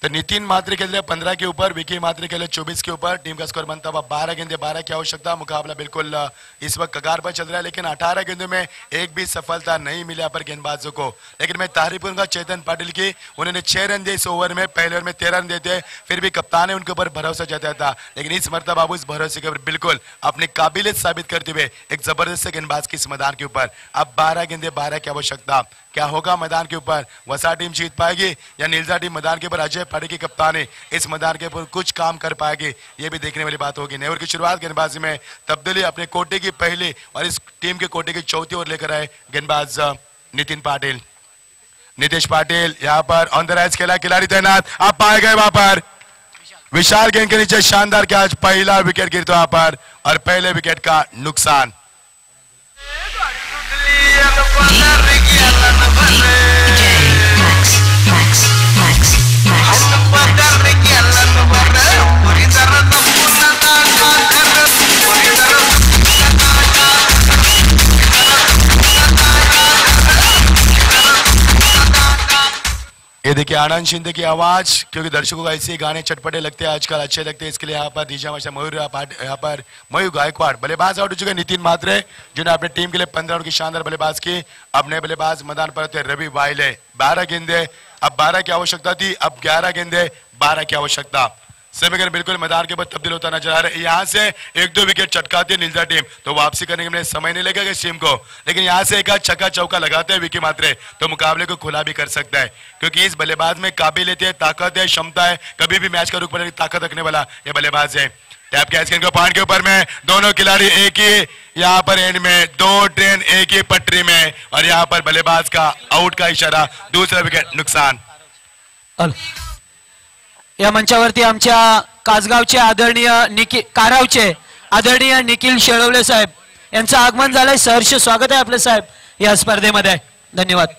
तो नितिन म्हात्रे के लिए 15 के ऊपर, विकी म्हात्रे के लिए 24 के ऊपर. टीम का स्कोर बनता हुआ 12 गेंदे 12 की आवश्यकता. मुकाबला बिल्कुल इस वक्त कगार पर चल रहा है लेकिन 18 गेंदों में एक भी सफलता नहीं मिली यहाँ पर गेंदबाजों को. लेकिन मैं तारीफ करूंगा चेतन पाटिल की. उन्होंने 6 रन दिए इस ओवर में. पहले ओवर में 13 रन देते फिर भी कप्तान ने उनके ऊपर भरोसा जताया था लेकिन इस मरतबा उस भरोसे के ऊपर बिल्कुल अपनी काबिलियत साबित करते हुए एक जबरदस्त गेंदबाज की इस मैदान के ऊपर. अब 12 गेंदे 12 की आवश्यकता. क्या होगा मैदान के ऊपर? वसा टीम जीत पाएगी या नीलजा टीम मैदान के ऊपर अजय पार्टी की कप्तानी इस मैदान के ऊपर कुछ काम कर पाएगी, ये भी देखने वाली बात होगी। नेवर की शुरुआत गेंदबाजी में तब्दीली, अपने कोटे की पहली और इस टीम के कोटे की चौथी ओर लेकर आए गेंदबाज नितिन पाटिल। नीतीश पाटिल यहाँ पर ऑन द राइट खेला, खिलाड़ी तैनात, अब पाए गए वहां पर विशाल गेंद के नीचे शानदार कैच, पहला विकेट गिरता वहां पर और पहले विकेट का नुकसान। ये देखिए आनंद शिंदे की आवाज, क्योंकि दर्शकों को ऐसे गाने चटपटे लगते हैं आजकल, अच्छे लगते हैं, इसके लिए यहाँ पर दीजा माशा मयूर यहाँ पर मयूर गायकवाड़। बल्लेबाज आउट हो चुके नितिन मात्रे जिन्होंने अपनी टीम के लिए 15 रन की शानदार बल्लेबाज की। अब नए बल्लेबाज मैदान पर होते रवि वाइले। 12 गेंदे, अब 12 की आवश्यकता थी, अब 11 गेंदे 12 की आवश्यकता। समीकरण बिल्कुल मैदान के ऊपर तब्दील होता नजर आ रहा है। यहाँ से 1-2 विकेट चटकाती है नीलजा टीम तो वापसी करने के समय नहीं लगेगा इस टीम को, लेकिन यहाँ से एक छक्का चौका लगाते हैं विकी मात्रे तो मुकाबले को खुला भी कर सकता है, क्योंकि इस बल्लेबाज में काबिलियत है, ताकत है, क्षमता है, कभी भी मैच का रुख पड़ने की ताकत रखने वाला ये बल्लेबाज है। टैप कैच को पॉइंट के ऊपर में दोनों खिलाड़ी एक ही यहाँ पर एंड में, 2 ट्रेन एक ही पटरी में और यहाँ पर बल्लेबाज का आउट का इशारा, दूसरा विकेट नुकसान। या मंचावरती आमच्या कासगावचे आदरणीय कारावचे आदरणीय निखिल शेळवले साहेब यांचं आगमन झालंय। सहर्ष स्वागत आहे आपले साहेब या स्पर्धेमध्ये, धन्यवाद।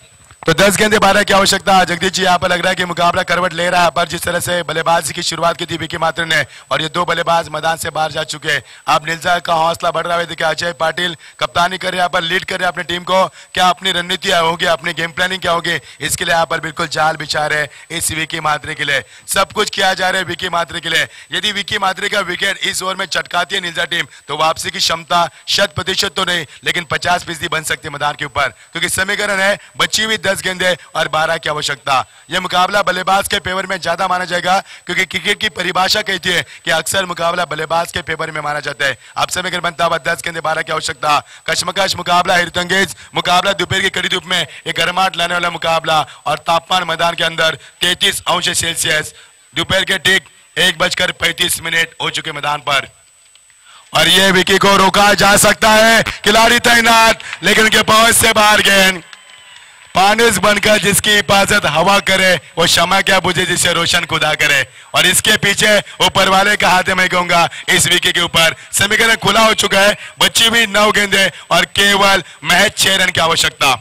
तो 10 गेंदे 12 की आवश्यकता। जगदीश जी यहाँ पर लग रहा है कि मुकाबला करवट ले रहा है, पर जिस तरह से बल्लेबाजी की शुरुआत की थी विकी मात्रे ने और ये 2 बल्लेबाज मैदान से बाहर जा चुके हैं, अब नीलजा का हौसला बढ़ रहा है। देखिए अजय पाटिल कप्तानी कर रहे हैं, यहाँ पर लीड कर रहे हैं अपनी टीम को। क्या अपनी रणनीति होगी, अपनी गेम प्लानिंग क्या होगी, इसके लिए यहाँ पर बिल्कुल जाल बिछा रहे इस विकी मात्रे के लिए, सब कुछ किया जा रहा है विकी मात्रे के लिए। यदि विकी मात्रे का विकेट इस ओवर में चटकाती है नीलजा टीम तो वापसी की क्षमता 100% तो नहीं लेकिन 50% बन सकती है मैदान के ऊपर, क्योंकि समीकरण है बची हुई 10 गेंदे और 12 की आवश्यकता। यह मुकाबला बल्लेबाज के फेवर में ज्यादा माना जाएगा, क्योंकि क्रिकेट की परिभाषा कहती है कि अक्सर मुकाबला बल्लेबाज के फेवर में माना जाता है। अब समीकरण बनता हुआ 10 गेंदे 12 की आवश्यकता। कशमकश मुकाबला, हिरतंगेज मुकाबला, दोपहर की कड़ी धूप में एक गर्माहट लाने वाला मुकाबला और तापमान मैदान के अंदर 33 अंश सेल्सियस, दोपहर के ठीक 1:35 हो चुके मैदान पर और ये विकी को रोका जा सकता है, खिलाड़ी तैनात लेकिन उनके पहुंच से बाहर गेंद। पानिस बनकर जिसकी हिफाजत हवा करे वो क्षमा क्या बुझे जिसे रोशन खुदा करे, और इसके पीछे ऊपर वाले का हाथ है मैं कहूंगा इस विकेट के ऊपर। समीकरण खुला हो चुका है, बची हुई 9 गेंदे और केवल महज 6 रन की आवश्यकता।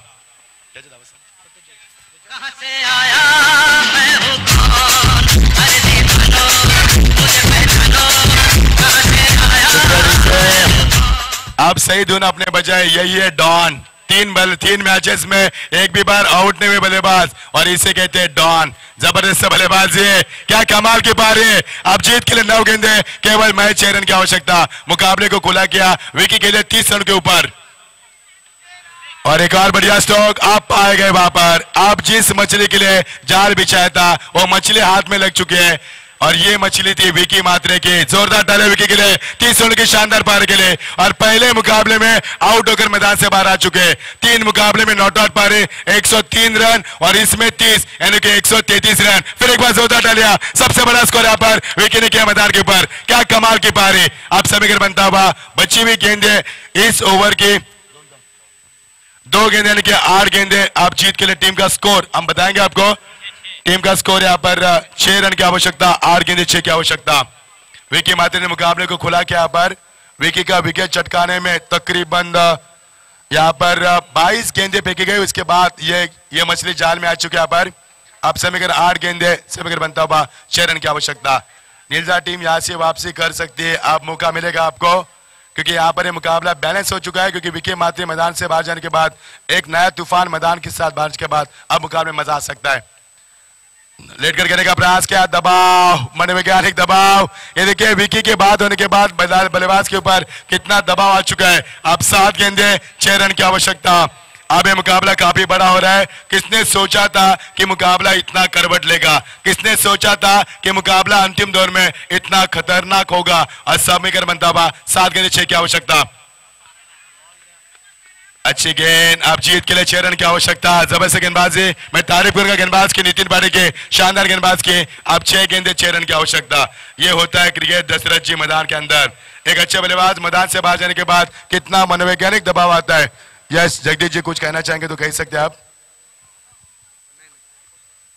कहां से आया मैं हूं कौन, अरे देखो मुझे पहचानो, कहां से आया। अब सही धुन अपने बजाय यही है डॉन। 3 मैचेस में एक भी बार आउट नहीं हुए बल्लेबाज और इसे कहते हैं डॉन। जबरदस्त बल्लेबाजी है, क्या कमाल की पारी है। अब जीत के लिए 9 गेंदे केवल महज 6 रन की आवश्यकता। मुकाबले को खुला किया विकी के लिए 30 रन के ऊपर और एक और बढ़िया स्ट्रोक आप पाए गए वहां पर। आप जिस मछली के लिए जाल बिछाया था वो मछली हाथ में लग चुकी है और ये मछली थी विकी मात्रे की। जोरदार डाले विकी के लिए 30 रन की शानदार पारी के लिए और पहले मुकाबले में आउट होकर मैदान से बाहर आ चुके। 3 मुकाबले में नॉट आउट पारी, 103 रन और इसमें 30 यानी कि 133 रन। फिर एक बार जोरदार डालिया, सबसे बड़ा स्कोर यहाँ पर विकी ने किया मैदान के ऊपर। क्या कमाल की पारी। अब समीकरण बनता हुआ बची हुई गेंदे इस ओवर की 2 गेंदे यानी कि 8 गेंदे। आप जीत के लिए टीम का स्कोर हम बताएंगे आपको। टीम का स्कोर यहाँ पर 6 रन की आवश्यकता, 8 गेंदे 6 की आवश्यकता। विकी मात्रे ने मुकाबले को खुला किया। यहाँ पर विकी का विकेट चटकाने में तकरीबन यहाँ पर 22 गेंदे फेंकी गई। उसके बाद ये मछली जाल में आ चुकी है। यहाँ पर अब समीकरण 8 गेंदे, समीकरण बनता हुआ 6 रन की आवश्यकता। नीलजा टीम यहाँ से वापसी कर सकती है, अब मौका मिलेगा आपको, क्योंकि यहाँ पर ये मुकाबला बैलेंस हो चुका है। क्योंकि विकी मात्रे मैदान से बाहर जाने के बाद एक नया तूफान मैदान के साथ बारिश के बाद अब मुकाबले में मजा आ सकता है। लेट कर करने का प्रयास किया, दबाव, मनोवैज्ञानिक दबाव। ये देखिए विकी के बाद होने के बाद बल्लेबाज के ऊपर कितना दबाव आ चुका है। अब 7 गेंदे 6 रन की आवश्यकता। अब ये मुकाबला काफी बड़ा हो रहा है। किसने सोचा था कि मुकाबला इतना करवट लेगा, किसने सोचा था कि मुकाबला अंतिम दौर में इतना खतरनाक होगा। और समीकरण बनता हुआ 7 गेंदे 6 की आवश्यकता। अच्छी गेंद, अब जीत के लिए 6 रन की आवश्यकता। जबरदस्त गेंदबाजी, मैं तारीफ करूंगा गेंदबाज की, नितिन पाटिल के शानदार गेंदबाज की। अब 6 गेंदे 6 रन की आवश्यकता। ये होता है क्रिकेट दशरथ जी मैदान के अंदर। एक अच्छे बल्लेबाज मैदान से बाहर जाने के बाद कितना मनोवैज्ञानिक दबाव आता है। यस जगदीश जी कुछ कहना चाहेंगे तो कह सकते हैं आप।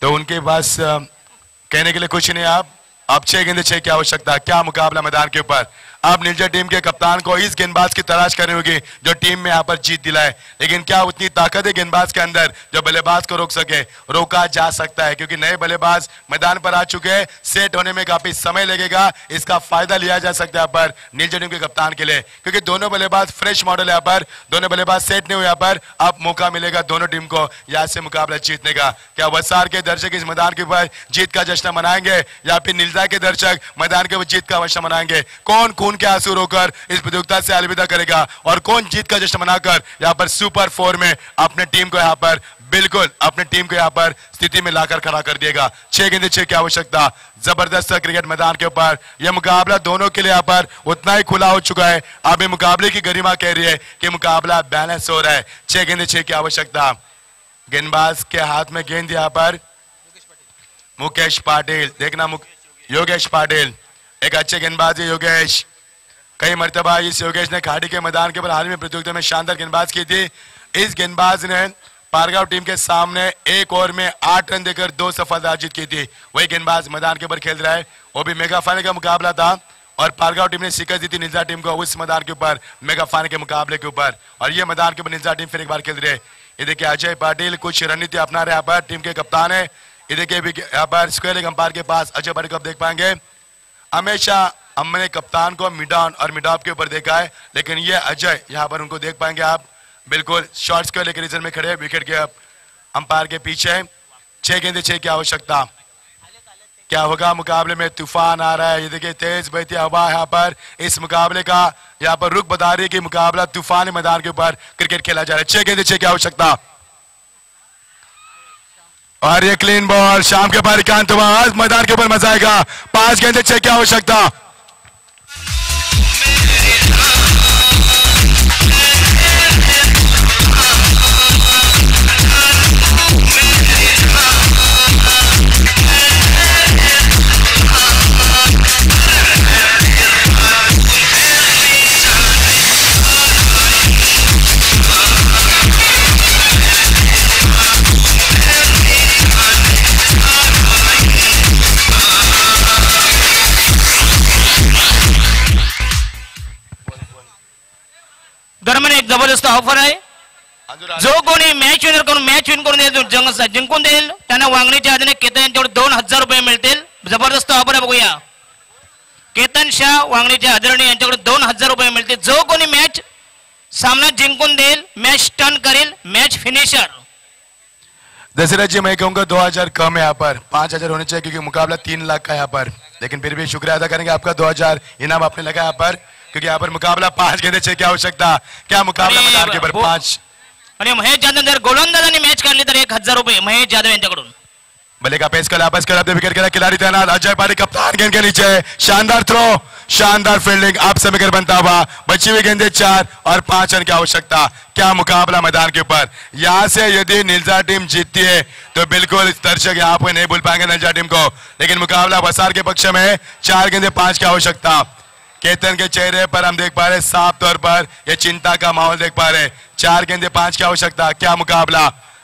तो उनके पास कहने के लिए कुछ नहीं। आप अब 6 गेंदे 6 की आवश्यकता। क्या मुकाबला मैदान के ऊपर। अब नीलजा टीम के कप्तान को इस गेंदबाज की तलाश करनी होगी जो टीम में यहाँ पर जीत दिलाए। लेकिन क्या उतनी ताकत है गेंदबाज के अंदर जो बल्लेबाज को रोक सके। रोका जा सकता है क्योंकि नए बल्लेबाज मैदान पर आ चुके हैं। सेट होने में काफी समय लगेगा, इसका फायदा लिया जा सकता है यहाँ पर नीलजा टीम के कप्तान के लिए, क्योंकि दोनों बल्लेबाज फ्रेश मॉडल है यहाँ पर। दोनों बल्लेबाज सेट नहीं हुए यहाँ पर। अब मौका मिलेगा दोनों टीम को यहाँ से मुकाबला जीतने का। क्या वसार के दर्शक इस मैदान के ऊपर जीत का जश्न मनाएंगे या फिर नीलजा के दर्शक मैदान के ऊपर जीत का जश्न मनाएंगे। कौन खून के आंसू रोकर इस प्रतियोगिता से अलविदा करेगा और कौन जीत का जश्न मनाकर यहां पर सुपर 4 में अपने टीम को यहां पर बिल्कुल अपने टीम को यहां पर स्थिति में लाकर खड़ा कर देगा। 6 गेंदे 6 की आवश्यकता। जबरदस्त क्रिकेट मैदान के ऊपर यह मुकाबला दोनों के लिए यहां पर उतना ही खुला हो चुका है। अब मुकाबले की गरिमा कह रही है कि मुकाबला बैलेंस हो रहा है। 6 गेंदे 6 की आवश्यकता। गेंदबाज के हाथ में गेंद यहां पर मुकेश पाटिल। देखना योगेश पाटिल एक अच्छे गेंदबाज है। योगेश कई मर्तबा इस योगेश ने खाड़ी के मैदान के ऊपर हाल में प्रतियोगिता में शानदार गेंदबाज की थी। इस गेंदबाज ने पारगांव टीम के सामने 1 ओवर में 8 रन देकर 2 सफलता अर्जित की थी। वही गेंदबाज मैदान के ऊपर खेल रहा है। वो भी मेगा फाइनल का मुकाबला था और पारगांव टीम ने शिकस्त दी थी नीलजा टीम को उस मैदान के ऊपर मेगा फाइनल के मुकाबले के ऊपर। और ये मैदान के ऊपर नीलजा टीम फिर एक बार खेल रही है। ये देखिए अजय पाटिल कुछ रणनीति अपना रहे यहाँ पर, टीम के कप्तान है। ये देखिए यहाँ पर स्क्वायर लेग अंपायर के पास अजय पाटिल को आप देख पाएंगे। हमेशा हमने कप्तान को मिड ऑन और मिड ऑफ के ऊपर देखा है, लेकिन ये अजय यहाँ पर उनको देख पाएंगे आप बिल्कुल शॉर्ट्स को लेकर रीजन में खड़े विकेट के अंपायर के पीछे। 6 गेंदे 6 की आवश्यकता। क्या होगा मुकाबले में। तूफान आ रहा है। ये देखिए तेज बहती हवा यहाँ पर इस मुकाबले का यहाँ पर रुख बता रही है कि मुकाबला तूफानी मैदान के ऊपर क्रिकेट खेला जा रहा है। 6 गेंदे 6 की आवश्यकता और ये क्लीन बॉल शाम के पार एकांत आज मैदान के ऊपर मजा आएगा। 5 गेंदे 6 की आवश्यकता। दरम्यान एक जबरदस्त ऑफर आहे। जो कोणी मॅच विनर करून मॅच विन करून जिंकून देईल त्यांना वांगणीच्या आधारे केतन यांच्याकडे 2000 रुपये मिळतील। जबरदस्त ऑफर आहे बघूया। केतन शाह वांगणीच्या आदरणीय यांच्याकडे 2000 रुपये मिळतील। जो कोणी मॅच सामना जिंकून देईल, मॅच टर्न करेल, मॅच फिनिशर। दशरथ जी मैं कहूंगा 2000 कम है यहाँ पर, 5000 होने चाहिए क्योंकि मुकाबला 3 लाख का यहाँ पर। लेकिन फिर भी शुक्रिया अदा करेंगे आपका 2000 इनाम आपने लगा यहाँ पर, क्योंकि यहाँ पर मुकाबला 5 गेंदे 6 की आवश्यकता। क्या मुकाबला मैदान के ऊपर 5। आणि महेश जाधव जर गोलंदाजांनी मॅच काढली तर 1000 रुपये महेश जाधव यांच्याकडून। भले का पेस कर वापस कर अपने विकेट के खिलाड़ी तैनात अजय पाटिल कप्तान गेंद के नीचे शानदार थ्रो, शानदार फील्डिंग आप समीकर बनता हुआ। बची हुई गेंदे 4 और 5 रन की आवश्यकता। क्या मुकाबला मैदान के ऊपर। यहां से यदि नीलजा टीम जीतती है तो बिल्कुल दर्शक यहाँ पे नहीं भूल पाएंगे नीलजा टीम को। लेकिन मुकाबला वसार के पक्ष में 4 गेंदे 5 की आवश्यकता। केतन के चेहरे पर हम देख पा रहे साफ तौर पर यह चिंता का माहौल देख पा रहे। 4 गेंदे 5 की आवश्यकता। क्या मुकाबला।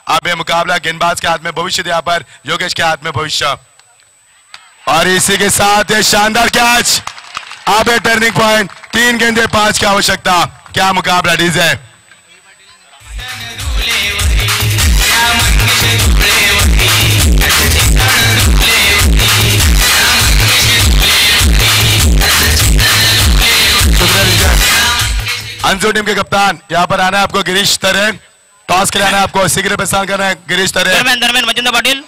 अब ये मुकाबला गेंदबाज के हाथ में भविष्य, यहाँ पर योगेश के हाथ में भविष्य। और इसी के साथ ये शानदार कैच। अब ये टर्निंग पॉइंट। 3 गेंदे 5 की आवश्यकता। क्या मुकाबला डीजे। अंजू टीम के कप्तान यहाँ पर आना है आपको गिरीश तरे। टॉस के लिए आना है आपको शीघ्र प्रस्थान करना है गिरीश तरे। दरम्यान मचिंद्र पाटील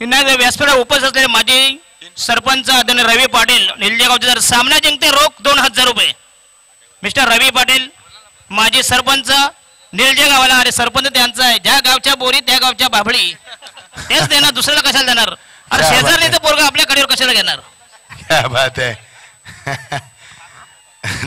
व्यासपीठावर उपस्थित असलेले माजी सरपंच आदरणीय रवी पाटील निलजे गावचे जर सामना जिंकते रोख 2000 रुपये। मिस्टर रवी पाटील माजी सरपंच निलजे गावाला, अरे सरपंच त्यांचा आहे, ज्या गावच्या बोरी त्या गावच्या बाभळी तेच देणार, दुसऱ्याला कशाला देणार। अरे शेजारणीचं पोरगा आपल्या कडेवर कशाला घेणार। क्या बात है।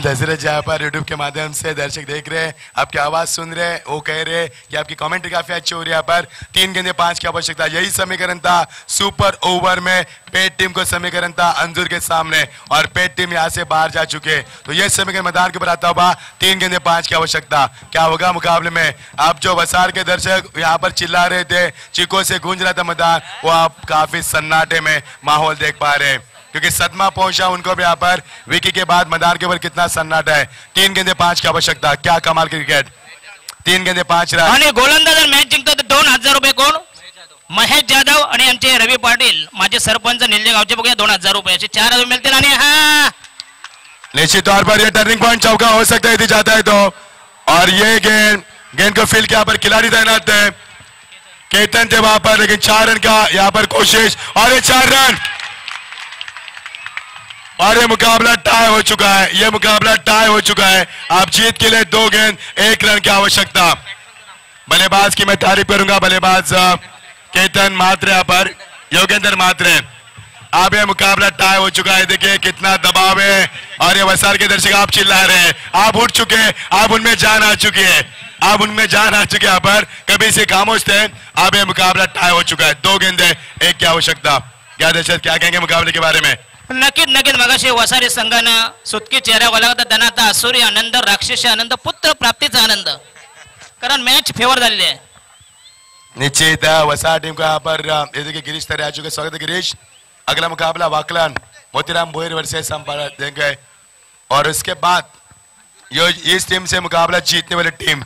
दशरथ जी यहाँ पर यूट्यूब के माध्यम से दर्शक देख रहे हैं, आपकी आवाज सुन रहे हैं, वो कह रहे हैं कि आपकी कमेंट्री काफी अच्छी हो रही है। यहाँ पर 3 गेंदे 5 की आवश्यकता, यही समीकरण था सुपर ओवर में। पेट टीम को समीकरण था अंजुर के सामने और पेट टीम यहाँ से बाहर जा चुके, तो यह समीकरण मैदान के ऊपर आता हुआ 3 गेंदे 5 की आवश्यकता। क्या होगा मुकाबले में? आप जो वसार के दर्शक यहाँ पर चिल्ला रहे थे, चीखों से गूंज रहा था मैदान, वो आप काफी सन्नाटे में माहौल देख पा रहे हैं, क्योंकि सदमा पहुंचा उनको भी यहाँ पर विकी के बाद मैदान के ऊपर कितना सन्नाटा है। 3 गेंदे 5 की आवश्यकता, क्या कमाल क्रिकेट। 3 गेंदे 5 रन आणि गोलंदाज मॅच जिंकतो तर 2000 रुपये कोण? महेश जाधव आणि आमचे रवी पाटील, माझे सरपंच निल्जे गावचे बघूया 2000 रुपये असे 4000 मिळतील। आणि हा निश्चित तौर पर यह टर्निंग पॉइंट चौका हो सकता है यदि जाता है तो। और ये गेंद को फील्ड के यहाँ पर खिलाड़ी तैनात थे, केतन थे वहां पर, लेकिन 4 रन का यहाँ पर कोशिश और ये 4 रन और ये मुकाबला टाई हो चुका है। ये मुकाबला टाई हो चुका है। आप जीत के लिए 2 गेंद 1 रन की आवश्यकता। बल्लेबाज की मैं तारीफ करूंगा, बल्लेबाज केतन मात्र यहाँ पर, योगेंद्र मात्र। अब ये मुकाबला टाई हो चुका है। देखिए कितना दबाव है और ये वसार के दर्शक आप चिल्ला रहे हैं, आप उठ चुके हैं, आप उनमें जान आ चुकी है, आप उनमें जान आ चुके। यहाँ पर कभी से खामोश थे, अब ये मुकाबला टाई हो चुका है। 2 गेंदे 1 की आवश्यकता। क्या दर्शक क्या कहेंगे मुकाबले के बारे में? नक्कीच मगाशी वसारी संघानं सुटकी चेहऱ्यावर लागत, त्यांना आता आसुरी आनंद, राक्षसी आनंद, पुत्र प्राप्तीचा आनंद, कारण मॅच फेवर झालेली आहे। निश्चित वसा टीम को यहाँ पर ये देखिए गिरीश तैयार आ चुके, स्वागत है गिरीश। अगला मुकाबला वाकलन मोतीराम भोयर वर्सेस संपाला देंगे और उसके बाद इस टीम से मुकाबला जीतने वाली टीम,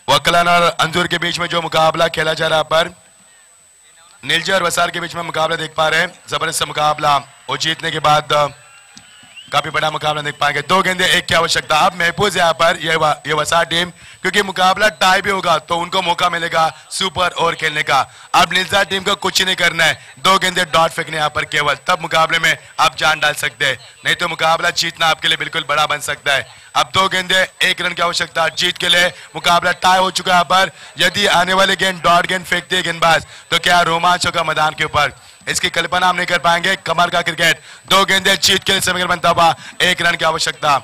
वाकलन और अंजुर के बीच में जो मुकाबला खेला जा रहा है पर नीलजे और वसार के बीच में मुकाबला देख पा रहे हैं, जबरदस्त मुकाबला, और जीतने के बाद काफी बड़ा मुकाबला देख पाएंगे। 2 गेंदे 1 की आवश्यकता। अब महफूज है यहाँ पर ये वसा टीम, क्योंकि मुकाबला टाई भी होगा तो उनको मौका मिलेगा सुपर ओवर खेलने का। अब नीलजा टीम को कुछ नहीं करना है, 2 गेंदे डॉट फेंकने यहाँ पर केवल, तब मुकाबले में आप जान डाल सकते हैं, नहीं तो मुकाबला जीतना आपके लिए बिल्कुल बड़ा बन सकता है। अब 2 गेंदे 1 रन की आवश्यकता। जीत के लिए मुकाबला टाई हो चुका है। यहाँ पर यदि आने वाले गेंद डॉट गेंद फेंकते हैं गेंदबाज तो क्या रोमांच होगा मैदान के ऊपर, इसकी कल्पना हम नहीं कर पाएंगे। कमर का क्रिकेट। 2 गेंदे जीत के लिए समीकरण बनता हुआ 1 रन की आवश्यकता।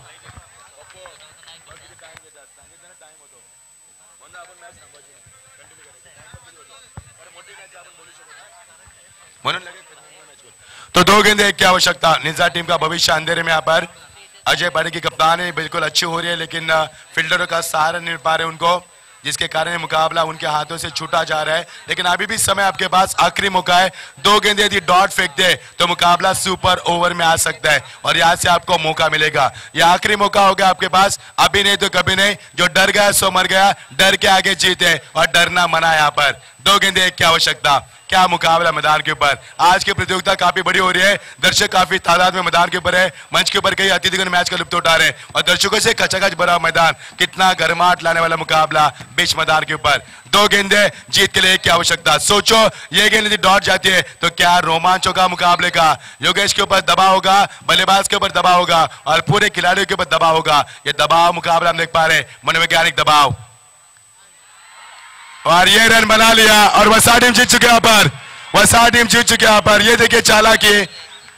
तो 2 गेंदे 1 की आवश्यकता। निजा टीम का भविष्य अंधेरे में यहाँ पर। अजय पारी की कप्तानी बिल्कुल अच्छी हो रही है, लेकिन फील्डरों का सहारा नहीं मिल पा रहे उनको, जिसके कारण मुकाबला उनके हाथों से छूटा जा रहा है। लेकिन अभी भी समय आपके पास, आखिरी मौका है। 2 गेंदे यदि डॉट फेंक दे तो मुकाबला सुपर ओवर में आ सकता है और यहाँ से आपको मौका मिलेगा। यह आखिरी मौका होगा आपके पास, अभी नहीं तो कभी नहीं। जो डर गया सो मर गया, डर के आगे जीते और डरना मना है यहाँ पर। 2 गेंदे 1 की आवश्यकता। क्या मुकाबला मैदान के ऊपर। आज की प्रतियोगिता काफी बड़ी हो रही है, दर्शक काफी तादाद में मैदान के ऊपर है, मंच के ऊपर कई अतिथिगण मैच का लुत्फ उठा रहे हैं और दर्शकों से खचाखच भरा मैदान, कितना गर्माहट लाने वाला मुकाबला बीच मैदान के ऊपर। 2 गेंदे जीत के लिए 1 की आवश्यकता। सोचो ये गेंद यदि डॉट जाती है तो क्या रोमांच होगा मुकाबले का। योगेश के ऊपर दबाव होगा, बल्लेबाज के ऊपर दबाव होगा और पूरे खिलाड़ियों के ऊपर दबाव होगा। ये दबाव मुकाबला हम देख पा रहे हैं, मनोवैज्ञानिक दबाव, और ये रन बना लिया और वसा टीम जीत चुके यहाँ पर। वसा टीम जीत चुके यहाँ पर। ये देखिए चालाकी,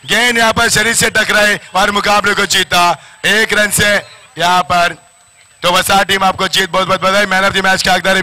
गेंद यहाँ पर शरीर से टकराए और मुकाबले को जीता 1 रन से यहाँ पर। तो वसा टीम आपको जीत बहुत बहुत बधाई। मैन ऑफ द मैच के हकदार है